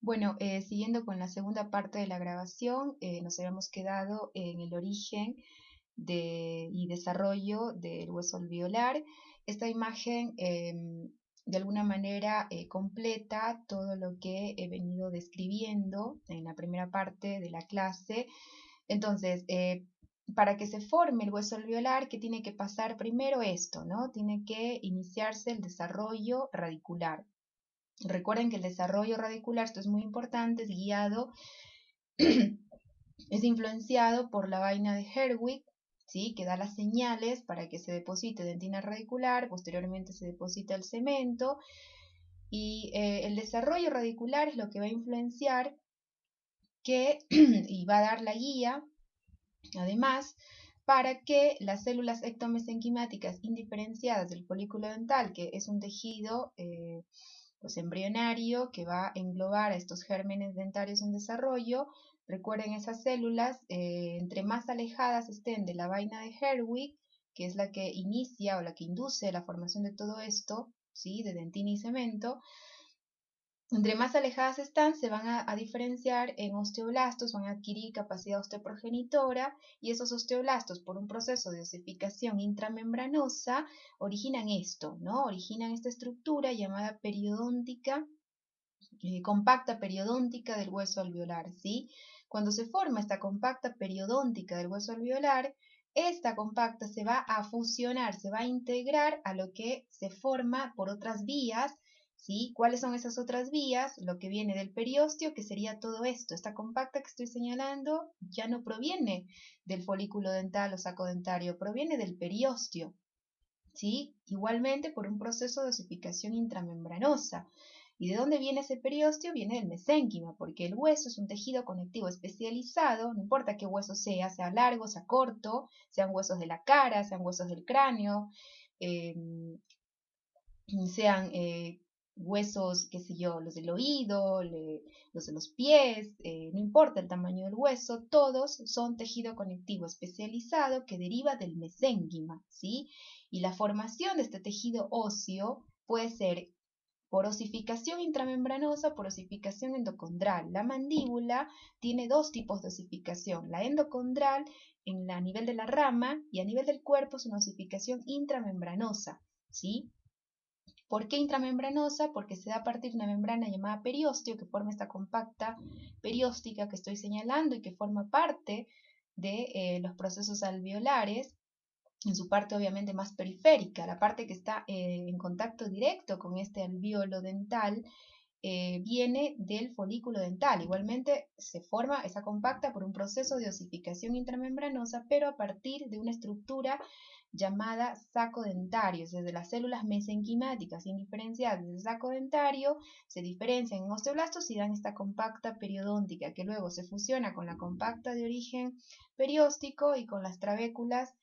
Bueno, siguiendo con la segunda parte de la grabación, nos habíamos quedado en el origen y desarrollo del hueso alveolar. Esta imagen de alguna manera completa todo lo que he venido describiendo en la primera parte de la clase. Entonces, para que se forme el hueso alveolar, ¿qué tiene que pasar primero? Esto, ¿no? Tiene que iniciarse el desarrollo radicular. Recuerden que el desarrollo radicular, esto es muy importante, es guiado, es influenciado por la vaina de Herwig, ¿sí? Que da las señales para que se deposite dentina radicular, posteriormente se deposita el cemento, y el desarrollo radicular es lo que va a influenciar y va a dar la guía, además, para que las células ectomesenquimáticas indiferenciadas del folículo dental, que es un tejido pues embrionario que va a englobar a estos gérmenes dentarios en desarrollo. Recuerden, esas células, entre más alejadas estén de la vaina de Herwig, que es la que inicia o la que induce la formación de todo esto, ¿sí? De dentina y cemento, entre más alejadas están, se van a diferenciar en osteoblastos, van a adquirir capacidad osteoprogenitora, y esos osteoblastos, por un proceso de osificación intramembranosa, originan esto, ¿no? Originan esta estructura llamada periodóntica, compacta periodóntica del hueso alveolar, ¿sí? Cuando se forma esta compacta periodóntica del hueso alveolar, esta compacta se va a fusionar, se va a integrar a lo que se forma por otras vías, ¿sí? ¿Cuáles son esas otras vías? Lo que viene del periósteo, que sería todo esto. Esta compacta que estoy señalando ya no proviene del folículo dental o saco dentario, proviene del periósteo, ¿sí? Igualmente por un proceso de osificación intramembranosa. ¿Y de dónde viene ese periósteo? Viene del mesénquima, porque el hueso es un tejido conectivo especializado, no importa qué hueso sea largo, sea corto, sean huesos de la cara, sean huesos del cráneo, eh, sean huesos, qué sé yo, los del oído, los de los pies, no importa el tamaño del hueso, todos son tejido conectivo especializado que deriva del mesénquima, ¿sí? Y la formación de este tejido óseo puede ser por osificación intramembranosa, por osificación endocondral. La mandíbula tiene dos tipos de osificación, la endocondral a nivel de la rama, y a nivel del cuerpo es una osificación intramembranosa, ¿sí? ¿Por qué intramembranosa? Porque se da a partir de una membrana llamada periósteo, que forma esta compacta perióstica que estoy señalando y que forma parte de los procesos alveolares, en su parte obviamente más periférica, la parte que está en contacto directo con este alveolo dental, viene del folículo dental. Igualmente se forma esa compacta por un proceso de osificación intramembranosa, pero a partir de una estructura llamada saco dentario. Desde las células mesenquimáticas indiferenciadas del saco dentario se diferencian en osteoblastos y dan esta compacta periodóntica, que luego se fusiona con la compacta de origen perióstico y con las trabéculas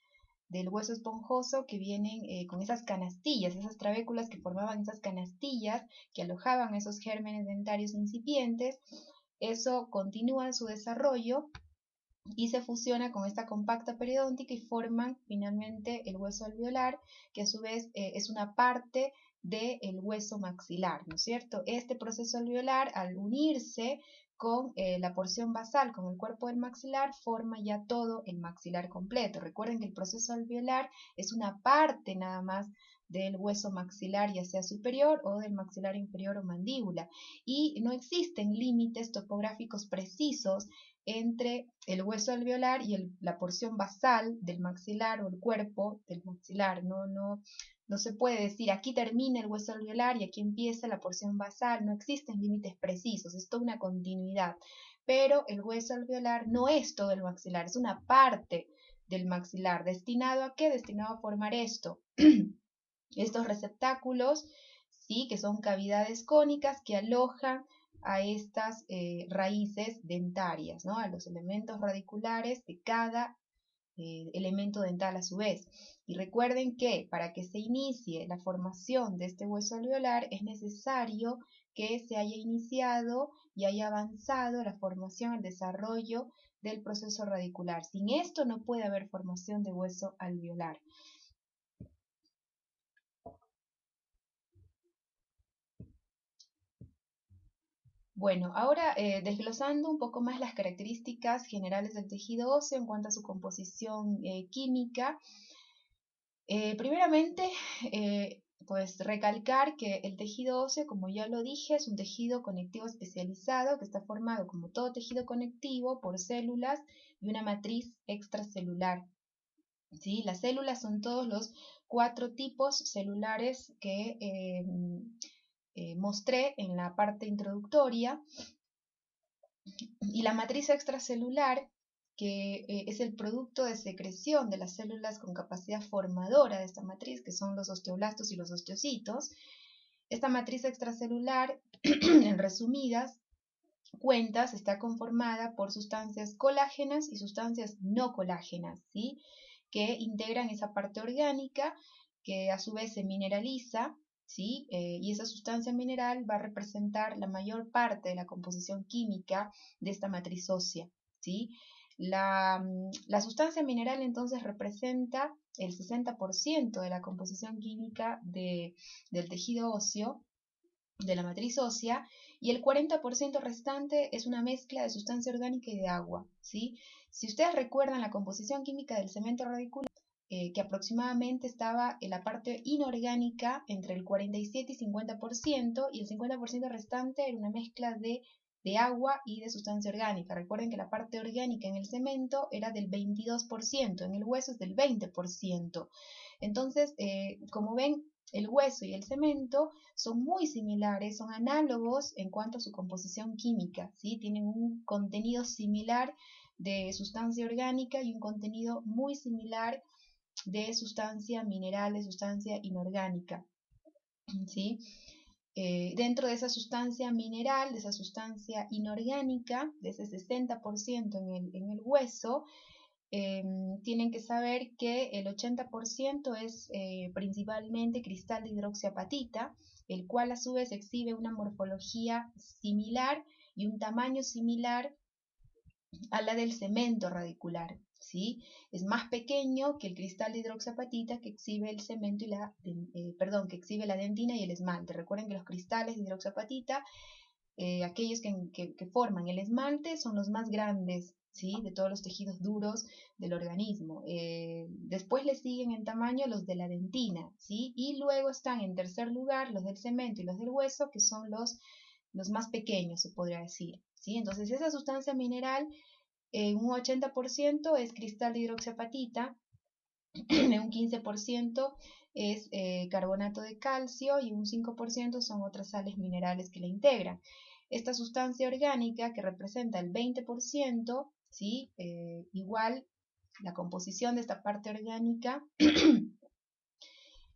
del hueso esponjoso que vienen con esas canastillas, esas trabéculas que formaban esas canastillas que alojaban esos gérmenes dentarios incipientes. Eso continúa en su desarrollo y se fusiona con esta compacta periodóntica y forman finalmente el hueso alveolar, que a su vez es una parte del hueso maxilar, ¿no es cierto? Este proceso alveolar, al unirse con la porción basal, con el cuerpo del maxilar, forma ya todo el maxilar completo. Recuerden que el proceso alveolar es una parte nada más del hueso maxilar, ya sea superior o del maxilar inferior o mandíbula, y no existen límites topográficos precisos entre el hueso alveolar y la porción basal del maxilar o el cuerpo del maxilar. No se puede decir aquí termina el hueso alveolar y aquí empieza la porción basal. No existen límites precisos, es toda una continuidad. Pero el hueso alveolar no es todo el maxilar, es una parte del maxilar. ¿Destinado a qué? Destinado a formar esto. Estos receptáculos, ¿sí? Que son cavidades cónicas que alojan a estas raíces dentarias, ¿no? A los elementos radiculares de cada elemento dental a su vez. Y recuerden que para que se inicie la formación de este hueso alveolar es necesario que se haya iniciado y haya avanzado la formación, el desarrollo del proceso radicular. Sin esto no puede haber formación de hueso alveolar. Bueno, ahora desglosando un poco más las características generales del tejido óseo en cuanto a su composición química. Primeramente, pues recalcar que el tejido óseo, como ya lo dije, es un tejido conectivo especializado que está formado, como todo tejido conectivo, por células y una matriz extracelular. ¿Sí? Las células son todos los 4 tipos celulares que mostré en la parte introductoria. Y la matriz extracelular, que es el producto de secreción de las células con capacidad formadora de esta matriz, que son los osteoblastos y los osteocitos. Esta matriz extracelular, en resumidas cuentas, está conformada por sustancias colágenas y sustancias no colágenas, ¿sí? Que integran esa parte orgánica que a su vez se mineraliza, ¿sí? Y esa sustancia mineral va a representar la mayor parte de la composición química de esta matriz ósea, ¿sí? La sustancia mineral entonces representa el 60% de la composición química del tejido óseo, de la matriz ósea, y el 40% restante es una mezcla de sustancia orgánica y de agua, ¿sí? Si ustedes recuerdan la composición química del cemento radicular, que aproximadamente estaba en la parte inorgánica entre el 47 y 50%, y el 50% restante era una mezcla de agua y de sustancia orgánica. Recuerden que la parte orgánica en el cemento era del 22%, en el hueso es del 20%. Entonces, como ven, el hueso y el cemento son muy similares, son análogos en cuanto a su composición química, ¿sí? Tienen un contenido similar de sustancia orgánica y un contenido muy similar de sustancia mineral, de sustancia inorgánica, ¿sí? Dentro de esa sustancia mineral, de esa sustancia inorgánica, de ese 60% en el hueso, tienen que saber que el 80% es principalmente cristal de hidroxiapatita, el cual a su vez exhibe una morfología similar y un tamaño similar a la del cemento radicular, ¿sí? Es más pequeño que el cristal de hidroxiapatita que exhibe el cemento y que exhibe la dentina y el esmalte. Recuerden que los cristales de hidroxiapatita, aquellos que forman el esmalte, son los más grandes, ¿sí? De todos los tejidos duros del organismo. Después le siguen en tamaño los de la dentina, ¿sí? Y luego están en tercer lugar los del cemento y los del hueso, que son los más pequeños, se podría decir, ¿sí? Entonces esa sustancia mineral, un 80% es cristal de hidroxiapatita, un 15% es carbonato de calcio y un 5% son otras sales minerales que la integran. Esta sustancia orgánica, que representa el 20%, ¿sí? Igual la composición de esta parte orgánica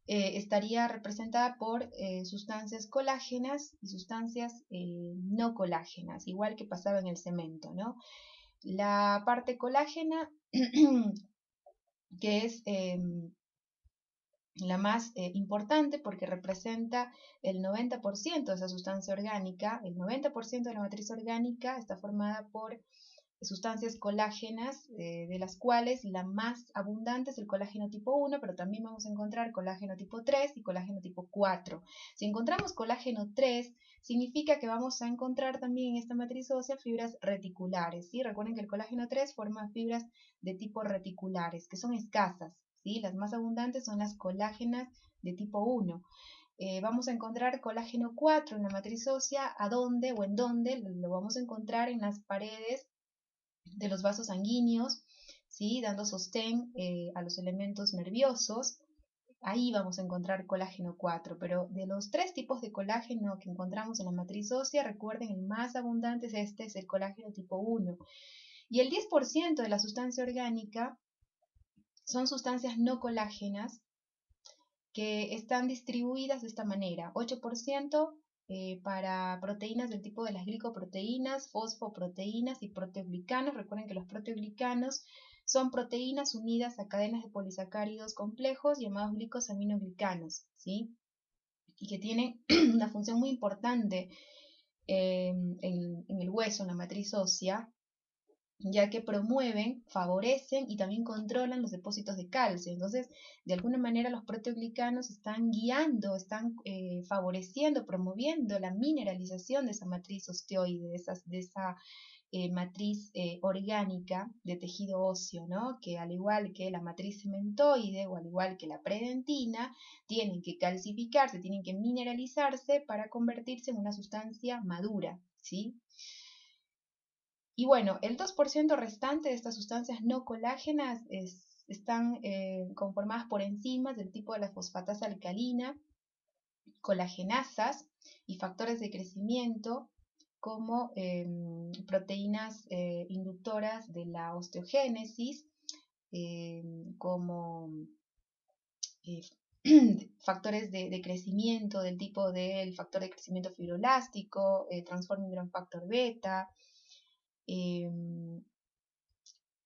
estaría representada por sustancias colágenas y sustancias no colágenas, igual que pasaba en el cemento, ¿no? La parte colágena, que es la más importante porque representa el 90% de esa sustancia orgánica. El 90% de la matriz orgánica está formada por sustancias colágenas, de las cuales la más abundante es el colágeno tipo 1, pero también vamos a encontrar colágeno tipo 3 y colágeno tipo 4. Si encontramos colágeno 3, significa que vamos a encontrar también en esta matriz ósea fibras reticulares, ¿sí? Recuerden que el colágeno 3 forma fibras de tipo reticulares, que son escasas, ¿sí? Las más abundantes son las colágenas de tipo 1. Vamos a encontrar colágeno 4 en la matriz ósea, ¿a dónde o en dónde? Lo vamos a encontrar en las paredes de los vasos sanguíneos, ¿sí? Dando sostén a los elementos nerviosos. Ahí vamos a encontrar colágeno 4, pero de los 3 tipos de colágeno que encontramos en la matriz ósea, recuerden, el más abundante es el colágeno tipo 1. Y el 10% de la sustancia orgánica son sustancias no colágenas que están distribuidas de esta manera: 8% para proteínas del tipo de las glicoproteínas, fosfoproteínas y proteoglicanos. Recuerden que los proteoglicanos son proteínas unidas a cadenas de polisacáridos complejos llamados glicosaminoglicanos, ¿sí? Y que tienen una función muy importante en el hueso, en la matriz ósea, ya que promueven, favorecen y también controlan los depósitos de calcio. Entonces, de alguna manera los proteoglicanos están guiando, están favoreciendo, promoviendo la mineralización de esa matriz osteoide, de esa matriz orgánica de tejido óseo, ¿no? Que al igual que la matriz cementoide o al igual que la predentina, tienen que calcificarse, tienen que mineralizarse para convertirse en una sustancia madura, ¿sí? Y bueno, el 2% restante de estas sustancias no colágenas están conformadas por enzimas del tipo de la fosfatasa alcalina, colagenasas y factores de crecimiento como proteínas inductoras de la osteogénesis, como eh, factores de crecimiento del tipo del factor de crecimiento fibroelástico, transforming growth factor beta.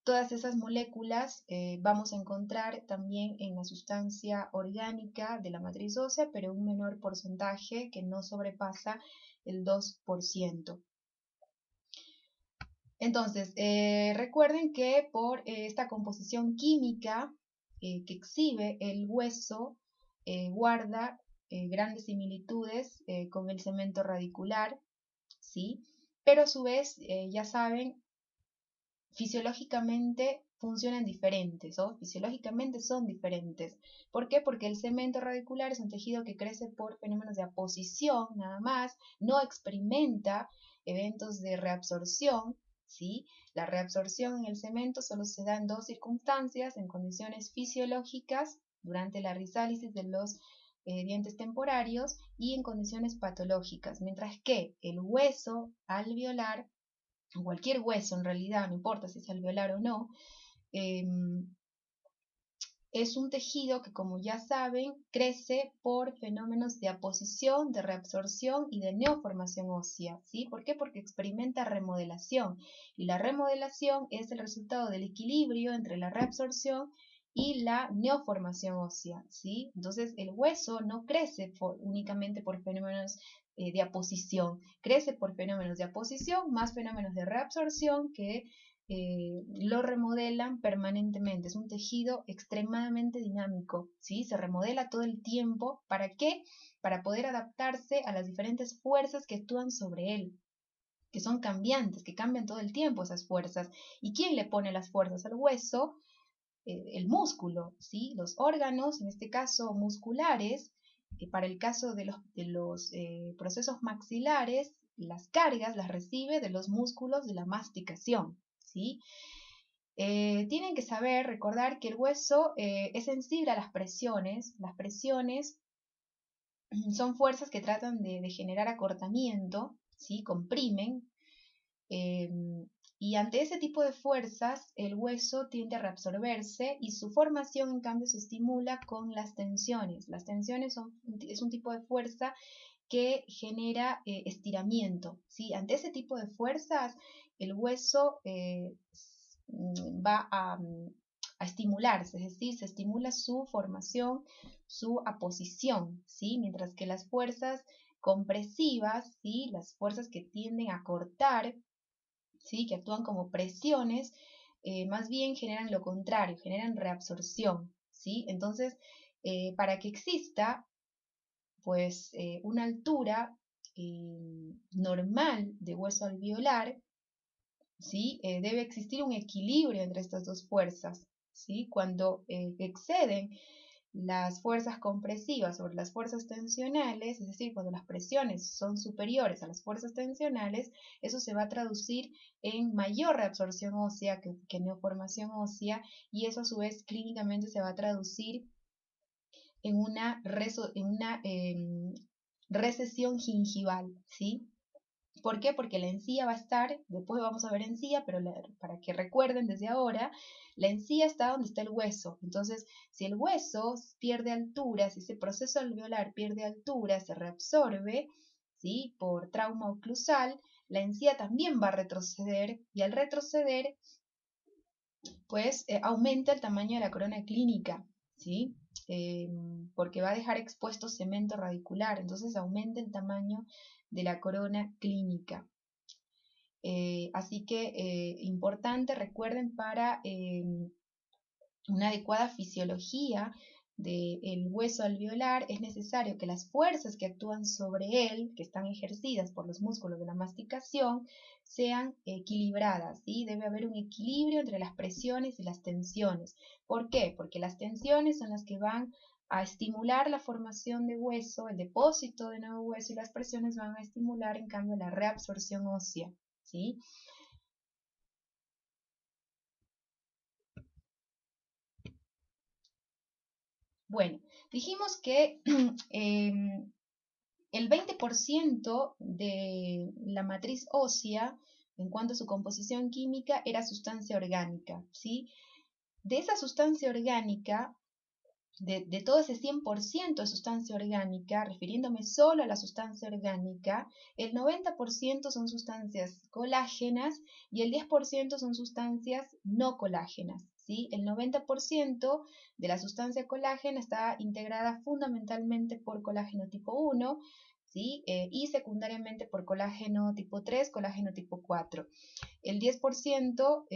Todas esas moléculas vamos a encontrar también en la sustancia orgánica de la matriz ósea, pero un menor porcentaje que no sobrepasa el 2%. Entonces, recuerden que por esta composición química que exhibe el hueso, guarda grandes similitudes con el cemento radicular, ¿sí? Pero a su vez, ya saben, fisiológicamente funcionan diferentes, ¿o? Fisiológicamente son diferentes. ¿Por qué? Porque el cemento radicular es un tejido que crece por fenómenos de aposición, nada más, no experimenta eventos de reabsorción, ¿sí? La reabsorción en el cemento solo se da en dos circunstancias, en condiciones fisiológicas, durante la rizálisis de los dientes temporarios y en condiciones patológicas, mientras que el hueso alveolar, cualquier hueso en realidad, no importa si es alveolar o no, es un tejido que, como ya saben, crece por fenómenos de aposición, de reabsorción y de neoformación ósea, ¿sí? ¿Por qué? Porque experimenta remodelación, y la remodelación es el resultado del equilibrio entre la reabsorción y la neoformación ósea, ¿sí? Entonces, el hueso no crece únicamente por fenómenos de aposición, crece por fenómenos de aposición más fenómenos de reabsorción que lo remodelan permanentemente. Es un tejido extremadamente dinámico, ¿sí? Se remodela todo el tiempo. ¿Para qué? Para poder adaptarse a las diferentes fuerzas que actúan sobre él, que son cambiantes, que cambian todo el tiempo esas fuerzas. ¿Y quién le pone las fuerzas al hueso? El músculo, ¿sí? Los órganos, en este caso musculares, para el caso de los procesos maxilares, las cargas las recibe de los músculos de la masticación, ¿sí? Tienen que saber, recordar que el hueso es sensible a las presiones. Las presiones son fuerzas que tratan de generar acortamiento, ¿sí? Comprimen. Eh, y ante ese tipo de fuerzas, el hueso tiende a reabsorberse y su formación, en cambio, se estimula con las tensiones. Las tensiones es un tipo de fuerza que genera estiramiento, ¿sí? Ante ese tipo de fuerzas, el hueso va a estimularse, es decir, se estimula su formación, su aposición, ¿sí? Mientras que las fuerzas compresivas, ¿sí? Las fuerzas que tienden a cortar, ¿sí? Que actúan como presiones, más bien generan lo contrario, generan reabsorción, ¿sí? Entonces, para que exista pues una altura normal de hueso alveolar, ¿sí? Debe existir un equilibrio entre estas dos fuerzas, ¿sí? Cuando exceden las fuerzas compresivas sobre las fuerzas tensionales, es decir, cuando las presiones son superiores a las fuerzas tensionales, eso se va a traducir en mayor reabsorción ósea que neoformación ósea, y eso a su vez clínicamente se va a traducir en una recesión gingival, ¿sí? ¿Por qué? Porque la encía va a estar, después vamos a ver encía, pero para que recuerden desde ahora, la encía está donde está el hueso. Entonces, si el hueso pierde altura, si ese proceso alveolar pierde altura, se reabsorbe, ¿sí? Por trauma oclusal, la encía también va a retroceder, y al retroceder, pues aumenta el tamaño de la corona clínica, ¿sí? Porque va a dejar expuesto cemento radicular, entonces aumenta el tamaño de la corona clínica. Así que importante, recuerden, para una adecuada fisiología del hueso alveolar es necesario que las fuerzas que actúan sobre él, que están ejercidas por los músculos de la masticación, sean equilibradas, ¿sí? Debe haber un equilibrio entre las presiones y las tensiones. ¿Por qué? Porque las tensiones son las que van a estimular la formación de hueso, el depósito de nuevo hueso, y las presiones van a estimular, en cambio, la reabsorción ósea, ¿sí? Bueno, dijimos que el 20% de la matriz ósea, en cuanto a su composición química, era sustancia orgánica, ¿sí? De esa sustancia orgánica, de todo ese 100% de sustancia orgánica, refiriéndome solo a la sustancia orgánica, el 90% son sustancias colágenas y el 10% son sustancias no colágenas, ¿sí? El 90% de la sustancia colágena está integrada fundamentalmente por colágeno tipo 1, ¿sí? Y secundariamente por colágeno tipo 3, colágeno tipo 4. El 10%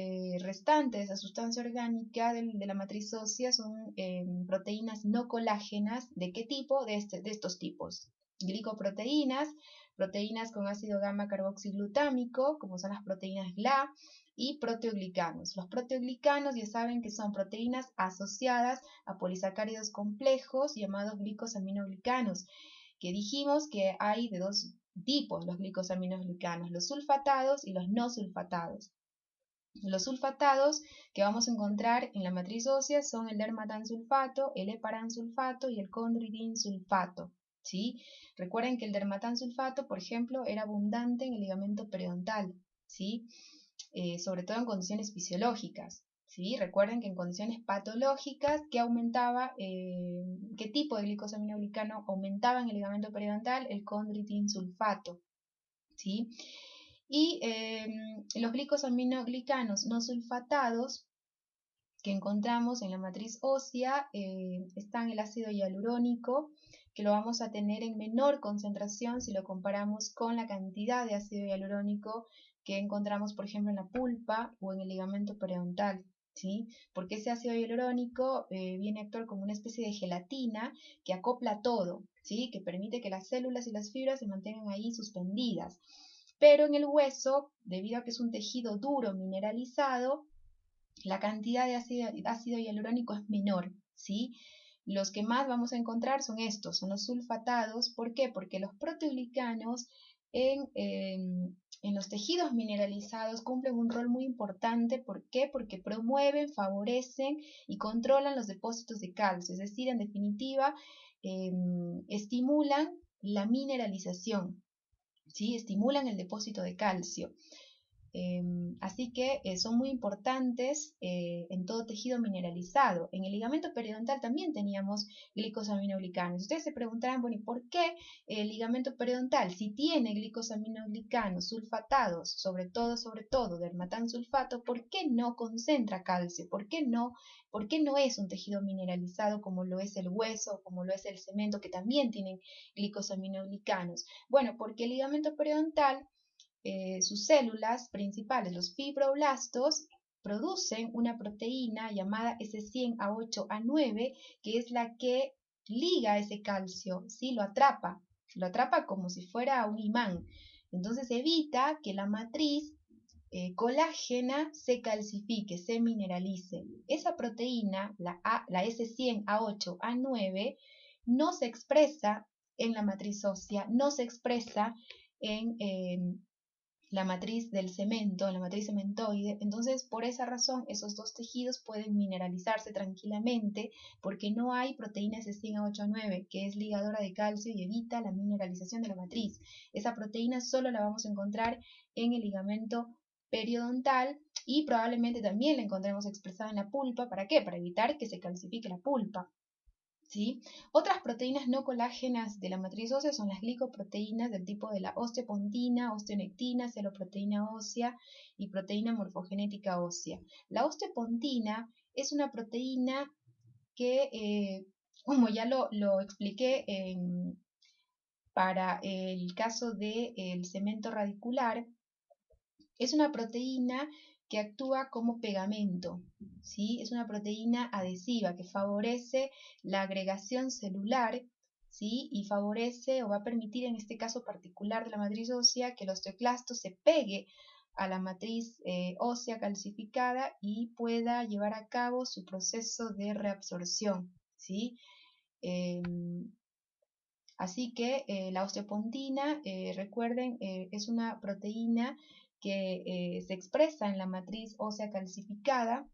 restante de esa sustancia orgánica de la matriz ósea son proteínas no colágenas. ¿De qué tipo? De estos tipos. Glicoproteínas, proteínas con ácido gamma carboxiglutámico, como son las proteínas GLA, y proteoglicanos. Los proteoglicanos ya saben que son proteínas asociadas a polisacáridos complejos llamados glicosaminoglicanos, que dijimos que hay de dos tipos los glicosaminoglicanos, los sulfatados y los no sulfatados. Los sulfatados que vamos a encontrar en la matriz ósea son el dermatansulfato, el heparansulfato y el condroitinsulfato, ¿sí? Recuerden que el dermatansulfato, por ejemplo, era abundante en el ligamento periodontal, ¿sí? Sobre todo en condiciones fisiológicas, ¿sí? Recuerden que en condiciones patológicas, ¿qué aumentaba? ¿Qué tipo de glicosaminoglicano aumentaba en el ligamento periodontal? El condroitinsulfato, ¿sí? Y los glicosaminoglicanos no sulfatados que encontramos en la matriz ósea están el ácido hialurónico, que lo vamos a tener en menor concentración si lo comparamos con la cantidad de ácido hialurónico que encontramos, por ejemplo, en la pulpa o en el ligamento periodontal, ¿sí? Porque ese ácido hialurónico viene a actuar como una especie de gelatina que acopla todo, ¿sí? Que permite que las células y las fibras se mantengan ahí suspendidas. Pero en el hueso, debido a que es un tejido duro mineralizado, la cantidad de ácido hialurónico es menor, ¿sí? Los que más vamos a encontrar son estos, son los sulfatados. ¿Por qué? Porque los proteoglicanos en los tejidos mineralizados cumplen un rol muy importante. ¿Por qué? Porque promueven, favorecen y controlan los depósitos de calcio, es decir, en definitiva, estimulan la mineralización, ¿sí? Estimulan el depósito de calcio. Así que son muy importantes en todo tejido mineralizado. En el ligamento periodontal también teníamos glicosaminoglicanos. Ustedes se preguntarán, bueno, ¿y por qué el ligamento periodontal, si tiene glicosaminoglicanos sulfatados, sobre todo dermatansulfato, por qué no concentra calcio? ¿Por qué no es un tejido mineralizado como lo es el hueso, como lo es el cemento, que también tienen glicosaminoglicanos? Bueno, porque el ligamento periodontal, sus células principales, los fibroblastos, producen una proteína llamada S100A8A9, que es la que liga ese calcio, ¿sí? Lo atrapa como si fuera un imán. Entonces evita que la matriz colágena se calcifique, se mineralice. Esa proteína, la S100A8A9, no se expresa en la matriz ósea, no se expresa en la matriz del cemento, la matriz cementoide. Entonces, por esa razón, esos dos tejidos pueden mineralizarse tranquilamente, porque no hay proteína S100A8A9, que es ligadora de calcio y evita la mineralización de la matriz. Esa proteína solo la vamos a encontrar en el ligamento periodontal, y probablemente también la encontremos expresada en la pulpa. ¿Para qué? Para evitar que se calcifique la pulpa, ¿sí? Otras proteínas no colágenas de la matriz ósea son las glicoproteínas del tipo de la osteopontina, osteonectina, celoproteína ósea y proteína morfogenética ósea. La osteopontina es una proteína que, como ya lo expliqué para el caso del cemento radicular, Es una proteína que actúa como pegamento, ¿sí? Es una proteína adhesiva que favorece la agregación celular, ¿sí? Y favorece o va a permitir en este caso particular de la matriz ósea que el osteoclasto se pegue a la matriz ósea calcificada y pueda llevar a cabo su proceso de reabsorción, ¿sí? Así que la osteopontina, recuerden, es una proteína que se expresa en la matriz ósea calcificada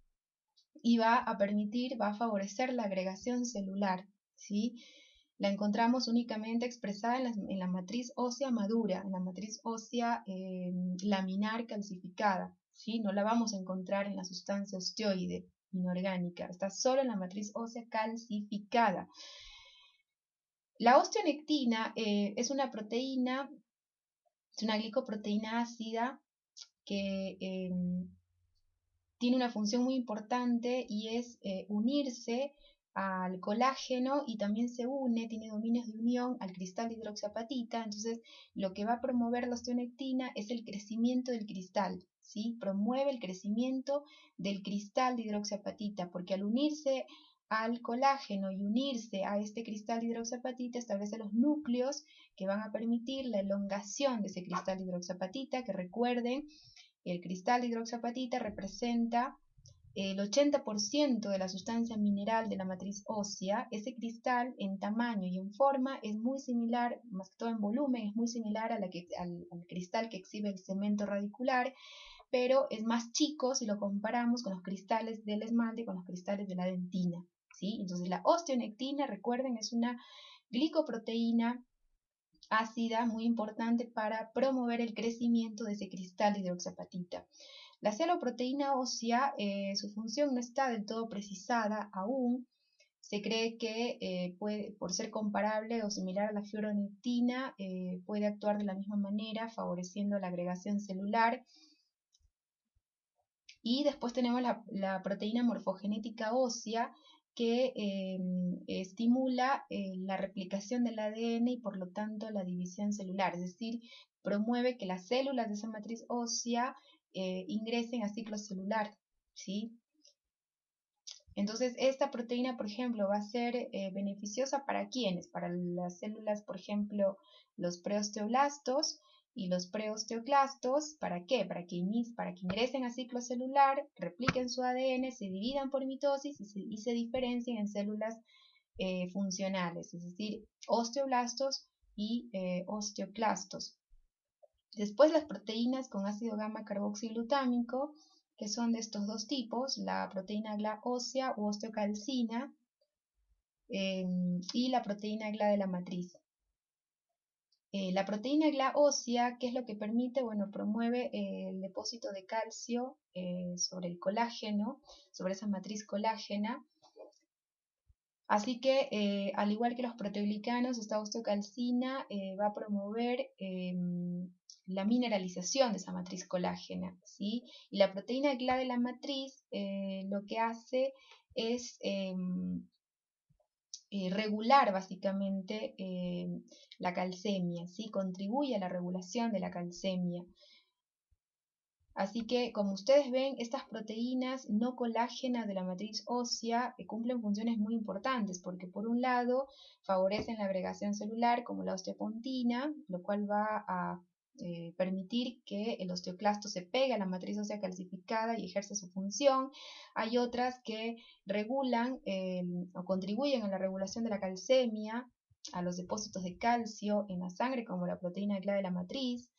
y va a permitir, va a favorecer la agregación celular, ¿sí? La encontramos únicamente expresada en la matriz ósea madura, en la matriz ósea laminar calcificada, ¿sí? No la vamos a encontrar en la sustancia osteoide inorgánica, está solo en la matriz ósea calcificada. La osteonectina es una proteína, es una glicoproteína ácida que tiene una función muy importante y es unirse al colágeno y también se une, tiene dominios de unión al cristal de hidroxiapatita. Entonces, lo que va a promover la osteonectina es el crecimiento del cristal, ¿sí? Promueve el crecimiento del cristal de hidroxiapatita, porque al unirse al colágeno y unirse a este cristal de hidroxiapatita establece los núcleos que van a permitir la elongación de ese cristal de hidroxiapatita, que recuerden, el cristal de hidroxiapatita representa el 80% de la sustancia mineral de la matriz ósea. Ese cristal en tamaño y en forma es muy similar, más que todo en volumen, es muy similar a al cristal que exhibe el cemento radicular, pero es más chico si lo comparamos con los cristales del esmalte y con los cristales de la dentina, ¿sí? Entonces la osteonectina, recuerden, es una glicoproteína ácida muy importante para promover el crecimiento de ese cristal de hidroxiapatita. La celoproteína ósea, su función no está del todo precisada aún. Se cree que por ser comparable o similar a la fibronectina, puede actuar de la misma manera, favoreciendo la agregación celular. Y después tenemos la proteína morfogenética ósea, que estimula la replicación del ADN y por lo tanto la división celular, es decir, promueve que las células de esa matriz ósea ingresen a ciclo celular, ¿sí? Entonces, esta proteína, por ejemplo, va a ser beneficiosa para ¿quiénes? Para las células, por ejemplo, los preosteoblastos y los preosteoclastos. ¿Para qué? Para que ingresen a ciclo celular, repliquen su ADN, se dividan por mitosis y se diferencien en células funcionales, es decir, osteoblastos y osteoclastos. Después las proteínas con ácido gamma carboxiglutámico, que son de estos dos tipos, la proteína GLA ósea u osteocalcina y la proteína GLA de la matriz. La proteína GLA ósea, ¿qué es lo que permite? Bueno, promueve el depósito de calcio sobre el colágeno, sobre esa matriz colágena. Así que, al igual que los proteoglicanos, esta osteocalcina va a promover la mineralización de esa matriz colágena, ¿sí? Y la proteína GLA de la matriz lo que hace es regular básicamente la calcemia, ¿sí? Contribuye a la regulación de la calcemia. Así que, como ustedes ven, estas proteínas no colágenas de la matriz ósea cumplen funciones muy importantes, porque por un lado favorecen la agregación celular como la osteopontina, lo cual va a permitir que el osteoclasto se pegue a la matriz ósea calcificada y ejerce su función. Hay otras que regulan o contribuyen a la regulación de la calcemia, a los depósitos de calcio en la sangre, como la proteína GLA de la matriz.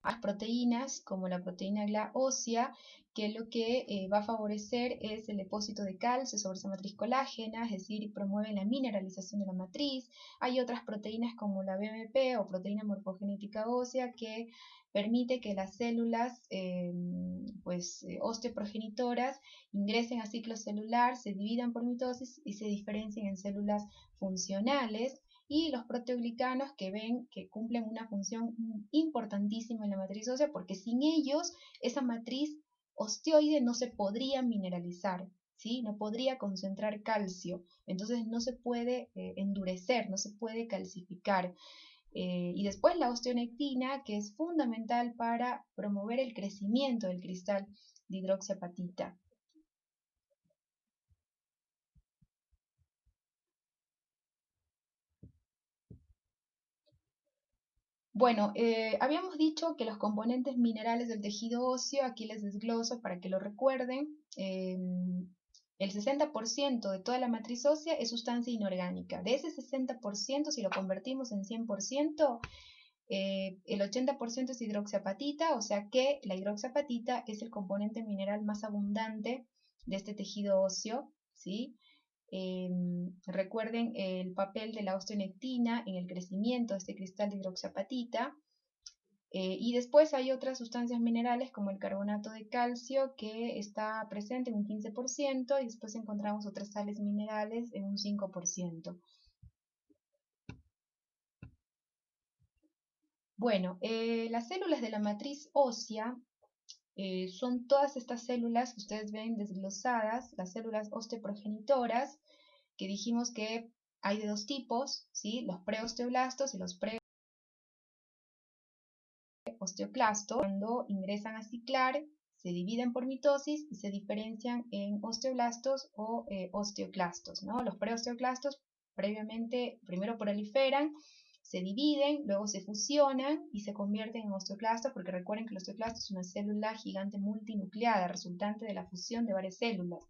Las proteínas como la proteína GLA ósea, que lo que va a favorecer es el depósito de calcio sobre esa matriz colágena, es decir, promueve la mineralización de la matriz. Hay otras proteínas como la BMP o proteína morfogenética ósea que permite que las células osteoprogenitoras ingresen a ciclo celular, se dividan por mitosis y se diferencien en células funcionales. Y los proteoglicanos, que ven que cumplen una función importantísima en la matriz ósea, porque sin ellos esa matriz osteoide no se podría mineralizar, ¿sí? No podría concentrar calcio, entonces no se puede endurecer, no se puede calcificar. Y después la osteonectina, que es fundamental para promover el crecimiento del cristal de hidroxiapatita. Bueno, habíamos dicho que los componentes minerales del tejido óseo, aquí les desgloso para que lo recuerden. El 60% de toda la matriz ósea es sustancia inorgánica. De ese 60%, si lo convertimos en 100%, el 80% es hidroxiapatita, o sea que la hidroxiapatita es el componente mineral más abundante de este tejido óseo, ¿sí? Recuerden el papel de la osteonectina en el crecimiento de este cristal de hidroxiapatita. Y después hay otras sustancias minerales como el carbonato de calcio que está presente en un 15% y después encontramos otras sales minerales en un 5%. Bueno, las células de la matriz ósea son todas estas células que ustedes ven desglosadas, las células osteoprogenitoras, que dijimos que hay de dos tipos, ¿sí? Los preosteoblastos y los preosteoclastos. Cuando ingresan a ciclar, se dividen por mitosis y se diferencian en osteoblastos o osteoclastos, ¿no? Los preosteoclastos primero proliferan, se dividen, luego se fusionan y se convierten en osteoclastos, porque recuerden que el osteoclasto es una célula gigante multinucleada, resultante de la fusión de varias células.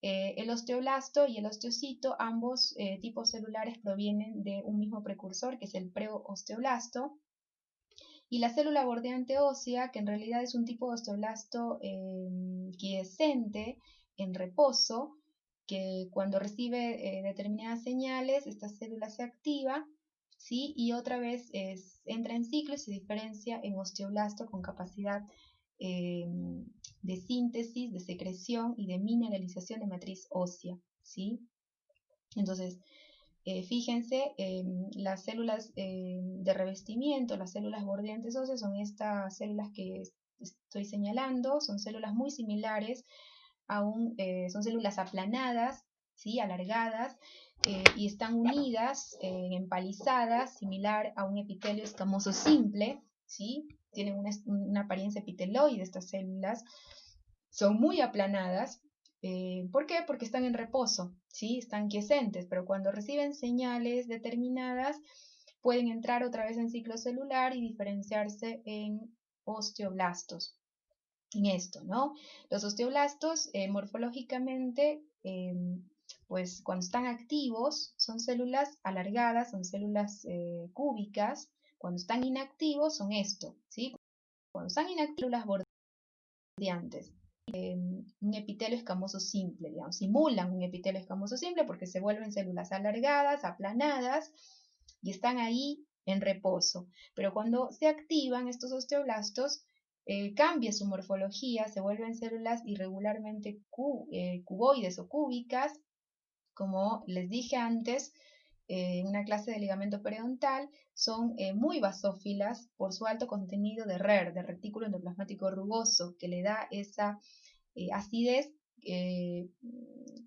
El osteoblasto y el osteocito, ambos tipos celulares provienen de un mismo precursor, que es el preosteoblasto. Y la célula bordeante ósea, que en realidad es un tipo de osteoblasto quiescente, en reposo, que cuando recibe determinadas señales, esta célula se activa, ¿sí? Y otra vez entra en ciclo y se diferencia en osteoblasto con capacidad de síntesis, de secreción y de mineralización de matriz ósea, ¿sí? Entonces, fíjense, las células de revestimiento, las células bordeantes óseas, son estas células que estoy señalando, son células muy similares, son células aplanadas, ¿sí? Alargadas, y están unidas, empalizadas, similar a un epitelio escamoso simple, ¿sí? Tienen una apariencia epiteloide estas células, son muy aplanadas. ¿Por qué? Porque están en reposo, ¿sí? Están quiescentes, pero cuando reciben señales determinadas pueden entrar otra vez en ciclo celular y diferenciarse en osteoblastos. En esto, ¿no? Los osteoblastos morfológicamente, pues cuando están activos son células alargadas, son células cúbicas. Cuando están inactivos son esto, ¿sí? Cuando están inactivos, células bordeantes. Un epitelio escamoso simple, digamos, simulan un epitelio escamoso simple porque se vuelven células alargadas, aplanadas y están ahí en reposo. Pero cuando se activan estos osteoblastos, cambia su morfología, se vuelven células irregularmente cuboides o cúbicas, como les dije antes, en una clase de ligamento periodontal, son muy basófilas por su alto contenido de RER, de retículo endoplasmático rugoso, que le da esa acidez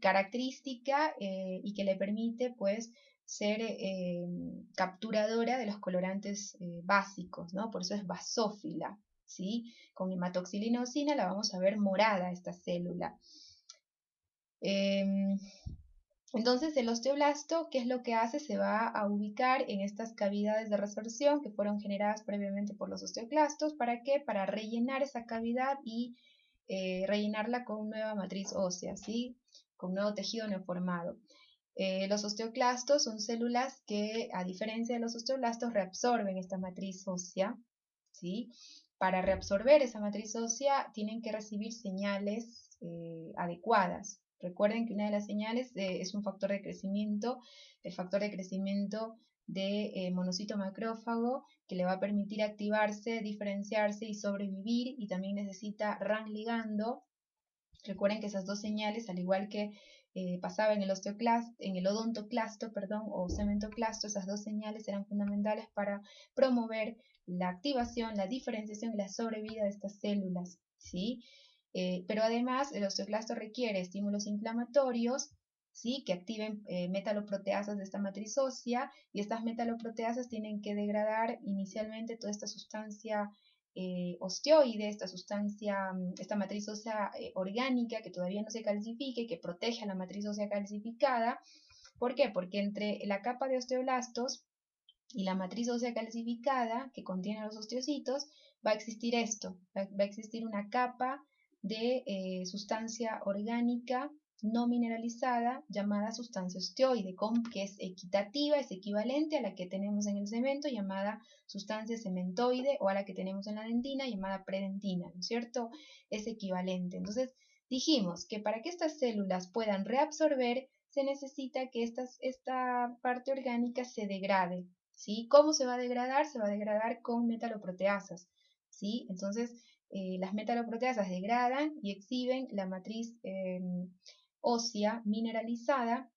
característica y que le permite pues ser capturadora de los colorantes básicos, ¿no? Por eso es basófila, ¿sí? Con hematoxilinosina la vamos a ver morada esta célula. Entonces el osteoblasto, ¿qué es lo que hace? Se va a ubicar en estas cavidades de resorción que fueron generadas previamente por los osteoclastos. ¿Para qué? Para rellenar esa cavidad y rellenarla con nueva matriz ósea, ¿sí? Con nuevo tejido neoformado. Los osteoclastos son células que, a diferencia de los osteoblastos, reabsorben esta matriz ósea, ¿sí? Para reabsorber esa matriz ósea tienen que recibir señales adecuadas. Recuerden que una de las señales es un factor de crecimiento, el factor de crecimiento de monocito macrófago, que le va a permitir activarse, diferenciarse y sobrevivir, y también necesita RAN ligando. Recuerden que esas dos señales, al igual que pasaba en el odontoclasto, o cementoclasto, esas dos señales eran fundamentales para promover la activación, la diferenciación y la sobrevida de estas células, ¿sí? Pero además el osteoclasto requiere estímulos inflamatorios ¿sí? Que activen metaloproteasas de esta matriz ósea, y estas metaloproteasas tienen que degradar inicialmente toda esta sustancia osteoide, esta matriz ósea orgánica que todavía no se calcifique, que protege a la matriz ósea calcificada. ¿Por qué? Porque entre la capa de osteoblastos y la matriz ósea calcificada que contiene los osteocitos va a existir esto, va a existir una capa de sustancia orgánica no mineralizada llamada sustancia osteoide, que es equitativa, es equivalente a la que tenemos en el cemento llamada sustancia cementoide, o a la que tenemos en la dentina llamada predentina, ¿no es cierto? Es equivalente. Entonces dijimos que para que estas células puedan reabsorber se necesita que esta parte orgánica se degrade, ¿sí? ¿Cómo se va a degradar? Se va a degradar con metaloproteasas, ¿sí? Entonces las metaloproteasas degradan y exhiben la matriz ósea mineralizada,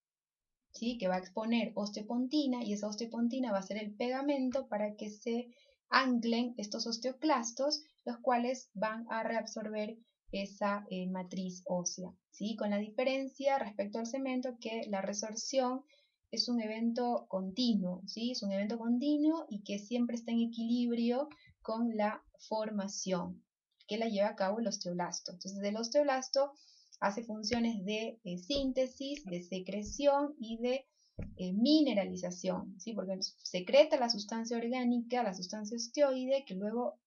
¿sí? Que va a exponer osteopontina, y esa osteopontina va a ser el pegamento para que se anclen estos osteoclastos, los cuales van a reabsorber esa matriz ósea, ¿sí? Con la diferencia respecto al cemento que la resorción es un evento continuo, ¿sí? Es un evento continuo y que siempre está en equilibrio con la formación que la lleva a cabo el osteoblasto. Entonces el osteoblasto hace funciones de síntesis, de secreción y de mineralización, ¿sí? Porque secreta la sustancia orgánica, la sustancia osteoide, que luego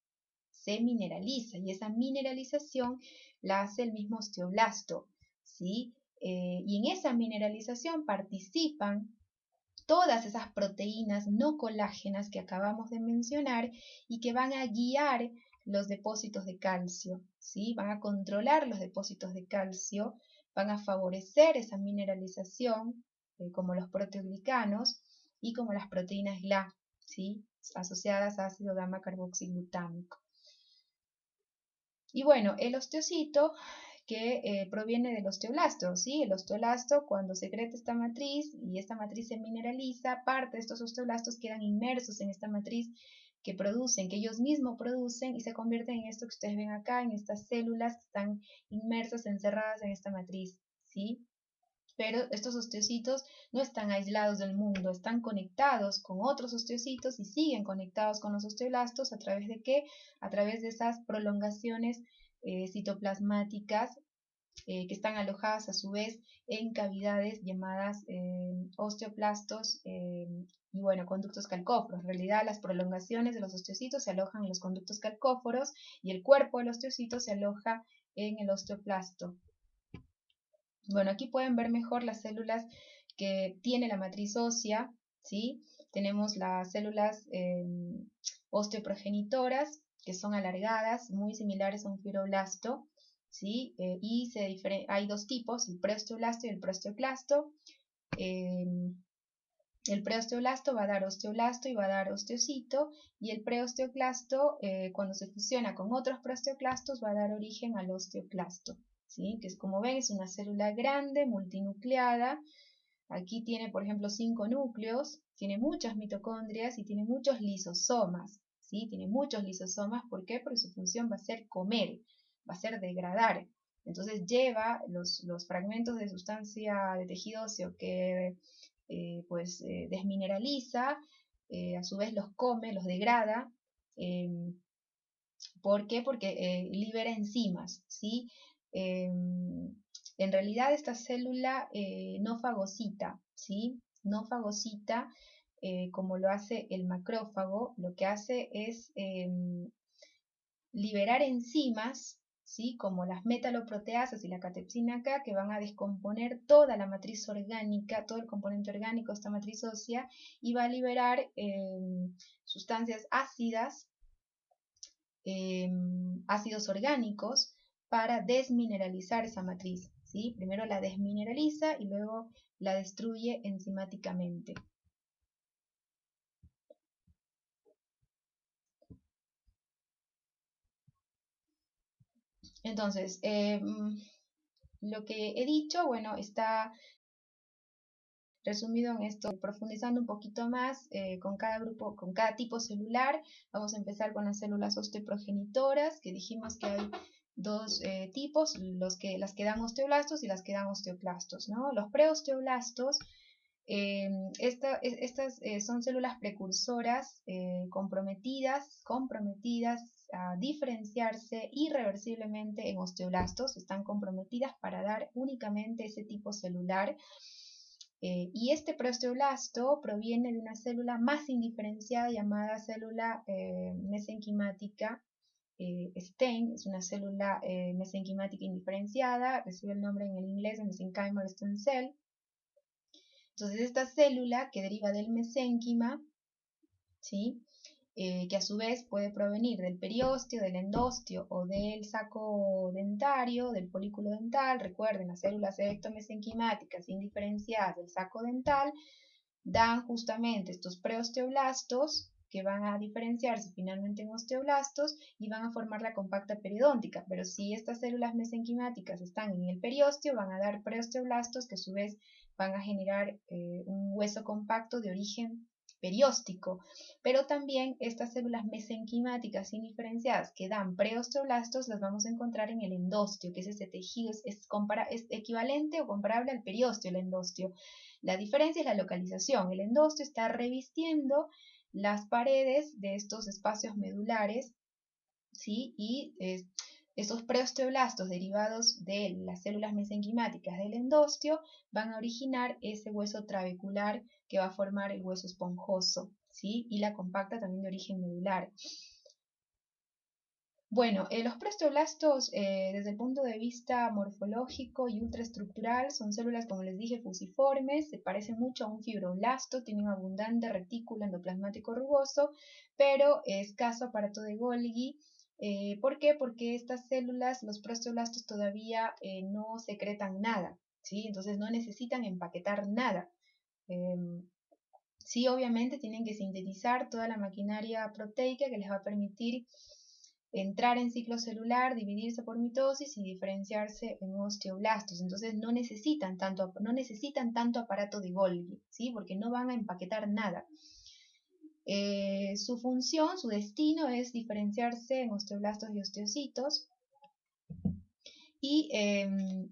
se mineraliza, y esa mineralización la hace el mismo osteoblasto, ¿sí? Y en esa mineralización participan todas esas proteínas no colágenas que acabamos de mencionar y que van a guiar los depósitos de calcio, ¿sí? Van a controlar los depósitos de calcio, van a favorecer esa mineralización, como los proteoglicanos y como las proteínas GLA, ¿sí? Asociadas a ácido gamma carboxiglutámico. Y bueno, el osteocito que proviene del osteoblasto, ¿sí? El osteoblasto, cuando secreta esta matriz y esta matriz se mineraliza, parte de estos osteoblastos quedan inmersos en esta matriz que ellos mismos producen, y se convierten en esto que ustedes ven acá, en estas células que están inmersas, encerradas en esta matriz, ¿sí? Pero estos osteocitos no están aislados del mundo, están conectados con otros osteocitos y siguen conectados con los osteoblastos. ¿A través de qué? A través de esas prolongaciones citoplasmáticas que están alojadas a su vez en cavidades llamadas osteoplastos y bueno, conductos calcóforos. En realidad las prolongaciones de los osteocitos se alojan en los conductos calcóforos y el cuerpo del osteocito se aloja en el osteoplasto. Bueno, aquí pueden ver mejor las células que tiene la matriz ósea, ¿sí? Tenemos las células osteoprogenitoras, que son alargadas, muy similares a un fibroblasto, ¿sí? Y hay dos tipos, el preosteoblasto y el prosteoclasto. El preosteoblasto va a dar osteoblasto y va a dar osteocito, y el preosteoclasto, cuando se fusiona con otros prosteoclastos, va a dar origen al osteoclasto, ¿sí? Que como ven es una célula grande, multinucleada. Aquí tiene, por ejemplo, 5 núcleos, tiene muchas mitocondrias y tiene muchos lisosomas, ¿sí? Tiene muchos lisosomas. ¿Por qué? Porque su función va a ser comer, va a ser degradar. Entonces lleva los fragmentos de sustancia de tejido óseo que desmineraliza, a su vez los come, los degrada. ¿Por qué? Porque libera enzimas, ¿sí? En realidad esta célula no fagocita, ¿sí? No fagocita como lo hace el macrófago. Lo que hace es liberar enzimas, ¿sí? Como las metaloproteasas y la catepsina K, que van a descomponer toda la matriz orgánica, todo el componente orgánico de esta matriz ósea, y va a liberar sustancias ácidas, ácidos orgánicos, para desmineralizar esa matriz, ¿sí? Primero la desmineraliza y luego la destruye enzimáticamente. Entonces, lo que he dicho, bueno, está resumido en esto, profundizando un poquito más con cada grupo, con cada tipo celular. Vamos a empezar con las células osteoprogenitoras, que dijimos que hay dos tipos, las que dan osteoblastos y las que dan osteoclastos, ¿no? Los preosteoblastos, estas son células precursoras comprometidas a diferenciarse irreversiblemente en osteoblastos, están comprometidas para dar únicamente ese tipo celular. Y este preosteoblasto proviene de una célula más indiferenciada llamada célula mesenquimática. Stein es una célula mesenquimática indiferenciada, recibe el nombre en el inglés de mesenchymal stem cell. Entonces esta célula que deriva del mesénquima, ¿sí? Que a su vez puede provenir del periósteo, del endostio o del saco dentario, del folículo dental. Recuerden, las células ectomesenquimáticas indiferenciadas del saco dental dan justamente estos preosteoblastos que van a diferenciarse finalmente en osteoblastos y van a formar la compacta periodóntica. Pero si estas células mesenquimáticas están en el periósteo, van a dar preosteoblastos que a su vez van a generar un hueso compacto de origen perióstico. Pero también estas células mesenquimáticas indiferenciadas que dan preosteoblastos las vamos a encontrar en el endostio, que es ese tejido, es equivalente o comparable al periósteo, el endostio. La diferencia es la localización. El endostio está revistiendo las paredes de estos espacios medulares, ¿sí? Y estos preosteoblastos derivados de las células mesenquimáticas del endostio van a originar ese hueso trabecular que va a formar el hueso esponjoso, ¿sí? Y la compacta también de origen medular. Bueno, los preosteoblastos desde el punto de vista morfológico y ultraestructural son células, como les dije, fusiformes, se parecen mucho a un fibroblasto, tienen abundante retículo endoplasmático rugoso, pero escaso aparato de Golgi. ¿Por qué? Porque estas células, los preosteoblastos, todavía no secretan nada, ¿sí? Entonces no necesitan empaquetar nada. Sí, obviamente tienen que sintetizar toda la maquinaria proteica que les va a permitir entrar en ciclo celular, dividirse por mitosis y diferenciarse en osteoblastos. Entonces no necesitan tanto aparato de Golgi, ¿sí? Porque no van a empaquetar nada. Su función, su destino es diferenciarse en osteoblastos y osteocitos. Y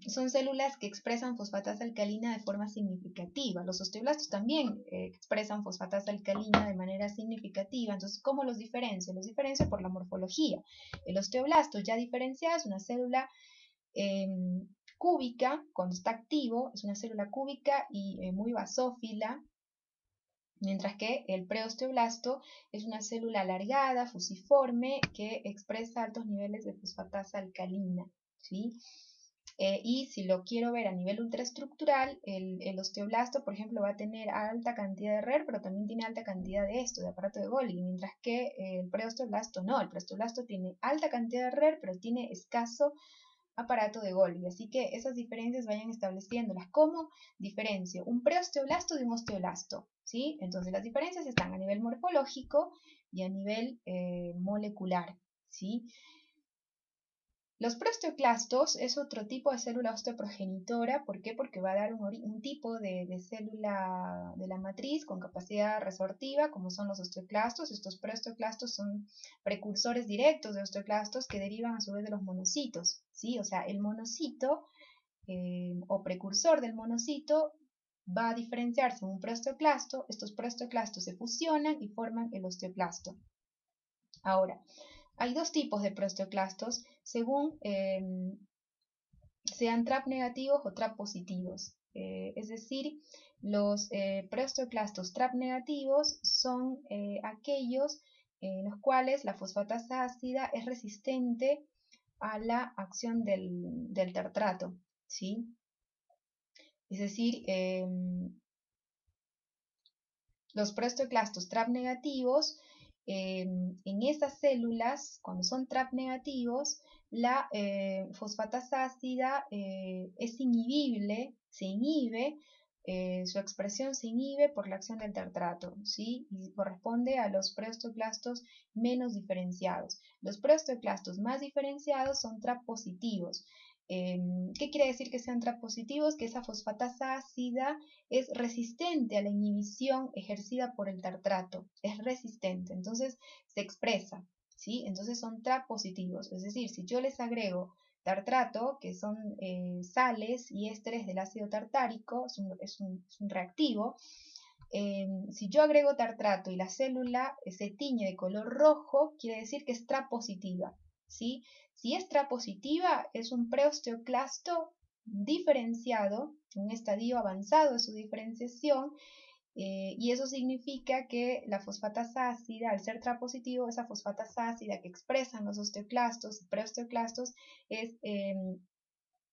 son células que expresan fosfatasa alcalina de forma significativa. Los osteoblastos también expresan fosfatasa alcalina de manera significativa. Entonces, ¿cómo los diferencio? Los diferencio por la morfología. El osteoblasto ya diferenciado es una célula cúbica, cuando está activo, es una célula cúbica y muy basófila, mientras que el preosteoblasto es una célula alargada, fusiforme, que expresa altos niveles de fosfatasa alcalina, ¿sí? Y si lo quiero ver a nivel ultraestructural, el osteoblasto, por ejemplo, va a tener alta cantidad de RER, pero también tiene alta cantidad de esto, de aparato de Golgi, mientras que el preosteoblasto no, el preosteoblasto tiene alta cantidad de RER, pero tiene escaso aparato de Golgi. Así que esas diferencias vayan estableciéndolas. ¿Cómo diferencio un preosteoblasto de un osteoblasto? ¿Sí? Entonces las diferencias están a nivel morfológico y a nivel molecular, ¿sí? Los preosteoclastos es otro tipo de célula osteoprogenitora. ¿Por qué? Porque va a dar un tipo de célula de la matriz con capacidad resortiva, como son los osteoclastos. Estos preosteoclastos son precursores directos de osteoclastos que derivan a su vez de los monocitos, ¿sí? O sea, el monocito o precursor del monocito va a diferenciarse en un preosteoclasto. Estos preosteoclastos se fusionan y forman el osteoclasto. Ahora, hay dos tipos de preosteoclastos según sean TRAP negativos o TRAP positivos. Es decir, los preosteoclastos TRAP negativos son aquellos en los cuales la fosfatasa ácida es resistente a la acción del tartrato, ¿sí? Es decir, los preosteoclastos TRAP negativos, en esas células, cuando son TRAP negativos, la fosfatasa ácida es inhibible, se inhibe, su expresión se inhibe por la acción del tartrato, ¿sí? Y corresponde a los preosteoclastos menos diferenciados. Los preosteoclastos más diferenciados son TRAP positivos. ¿Qué quiere decir que sean TRAP positivos? Que esa fosfatasa ácida es resistente a la inhibición ejercida por el tartrato, es resistente, entonces se expresa, ¿sí? Entonces son TRAP positivos, es decir, si yo les agrego tartrato, que son sales y ésteres del ácido tartárico, es un reactivo. Si yo agrego tartrato y la célula se tiñe de color rojo, quiere decir que es TRAP positiva, ¿sí? Si es TRAP positiva, es un preosteoclasto diferenciado, un estadio avanzado de su diferenciación, y eso significa que la fosfatasa ácida, al ser TRAP positivo, esa fosfatasa ácida que expresan los osteoclastos y preosteoclastos es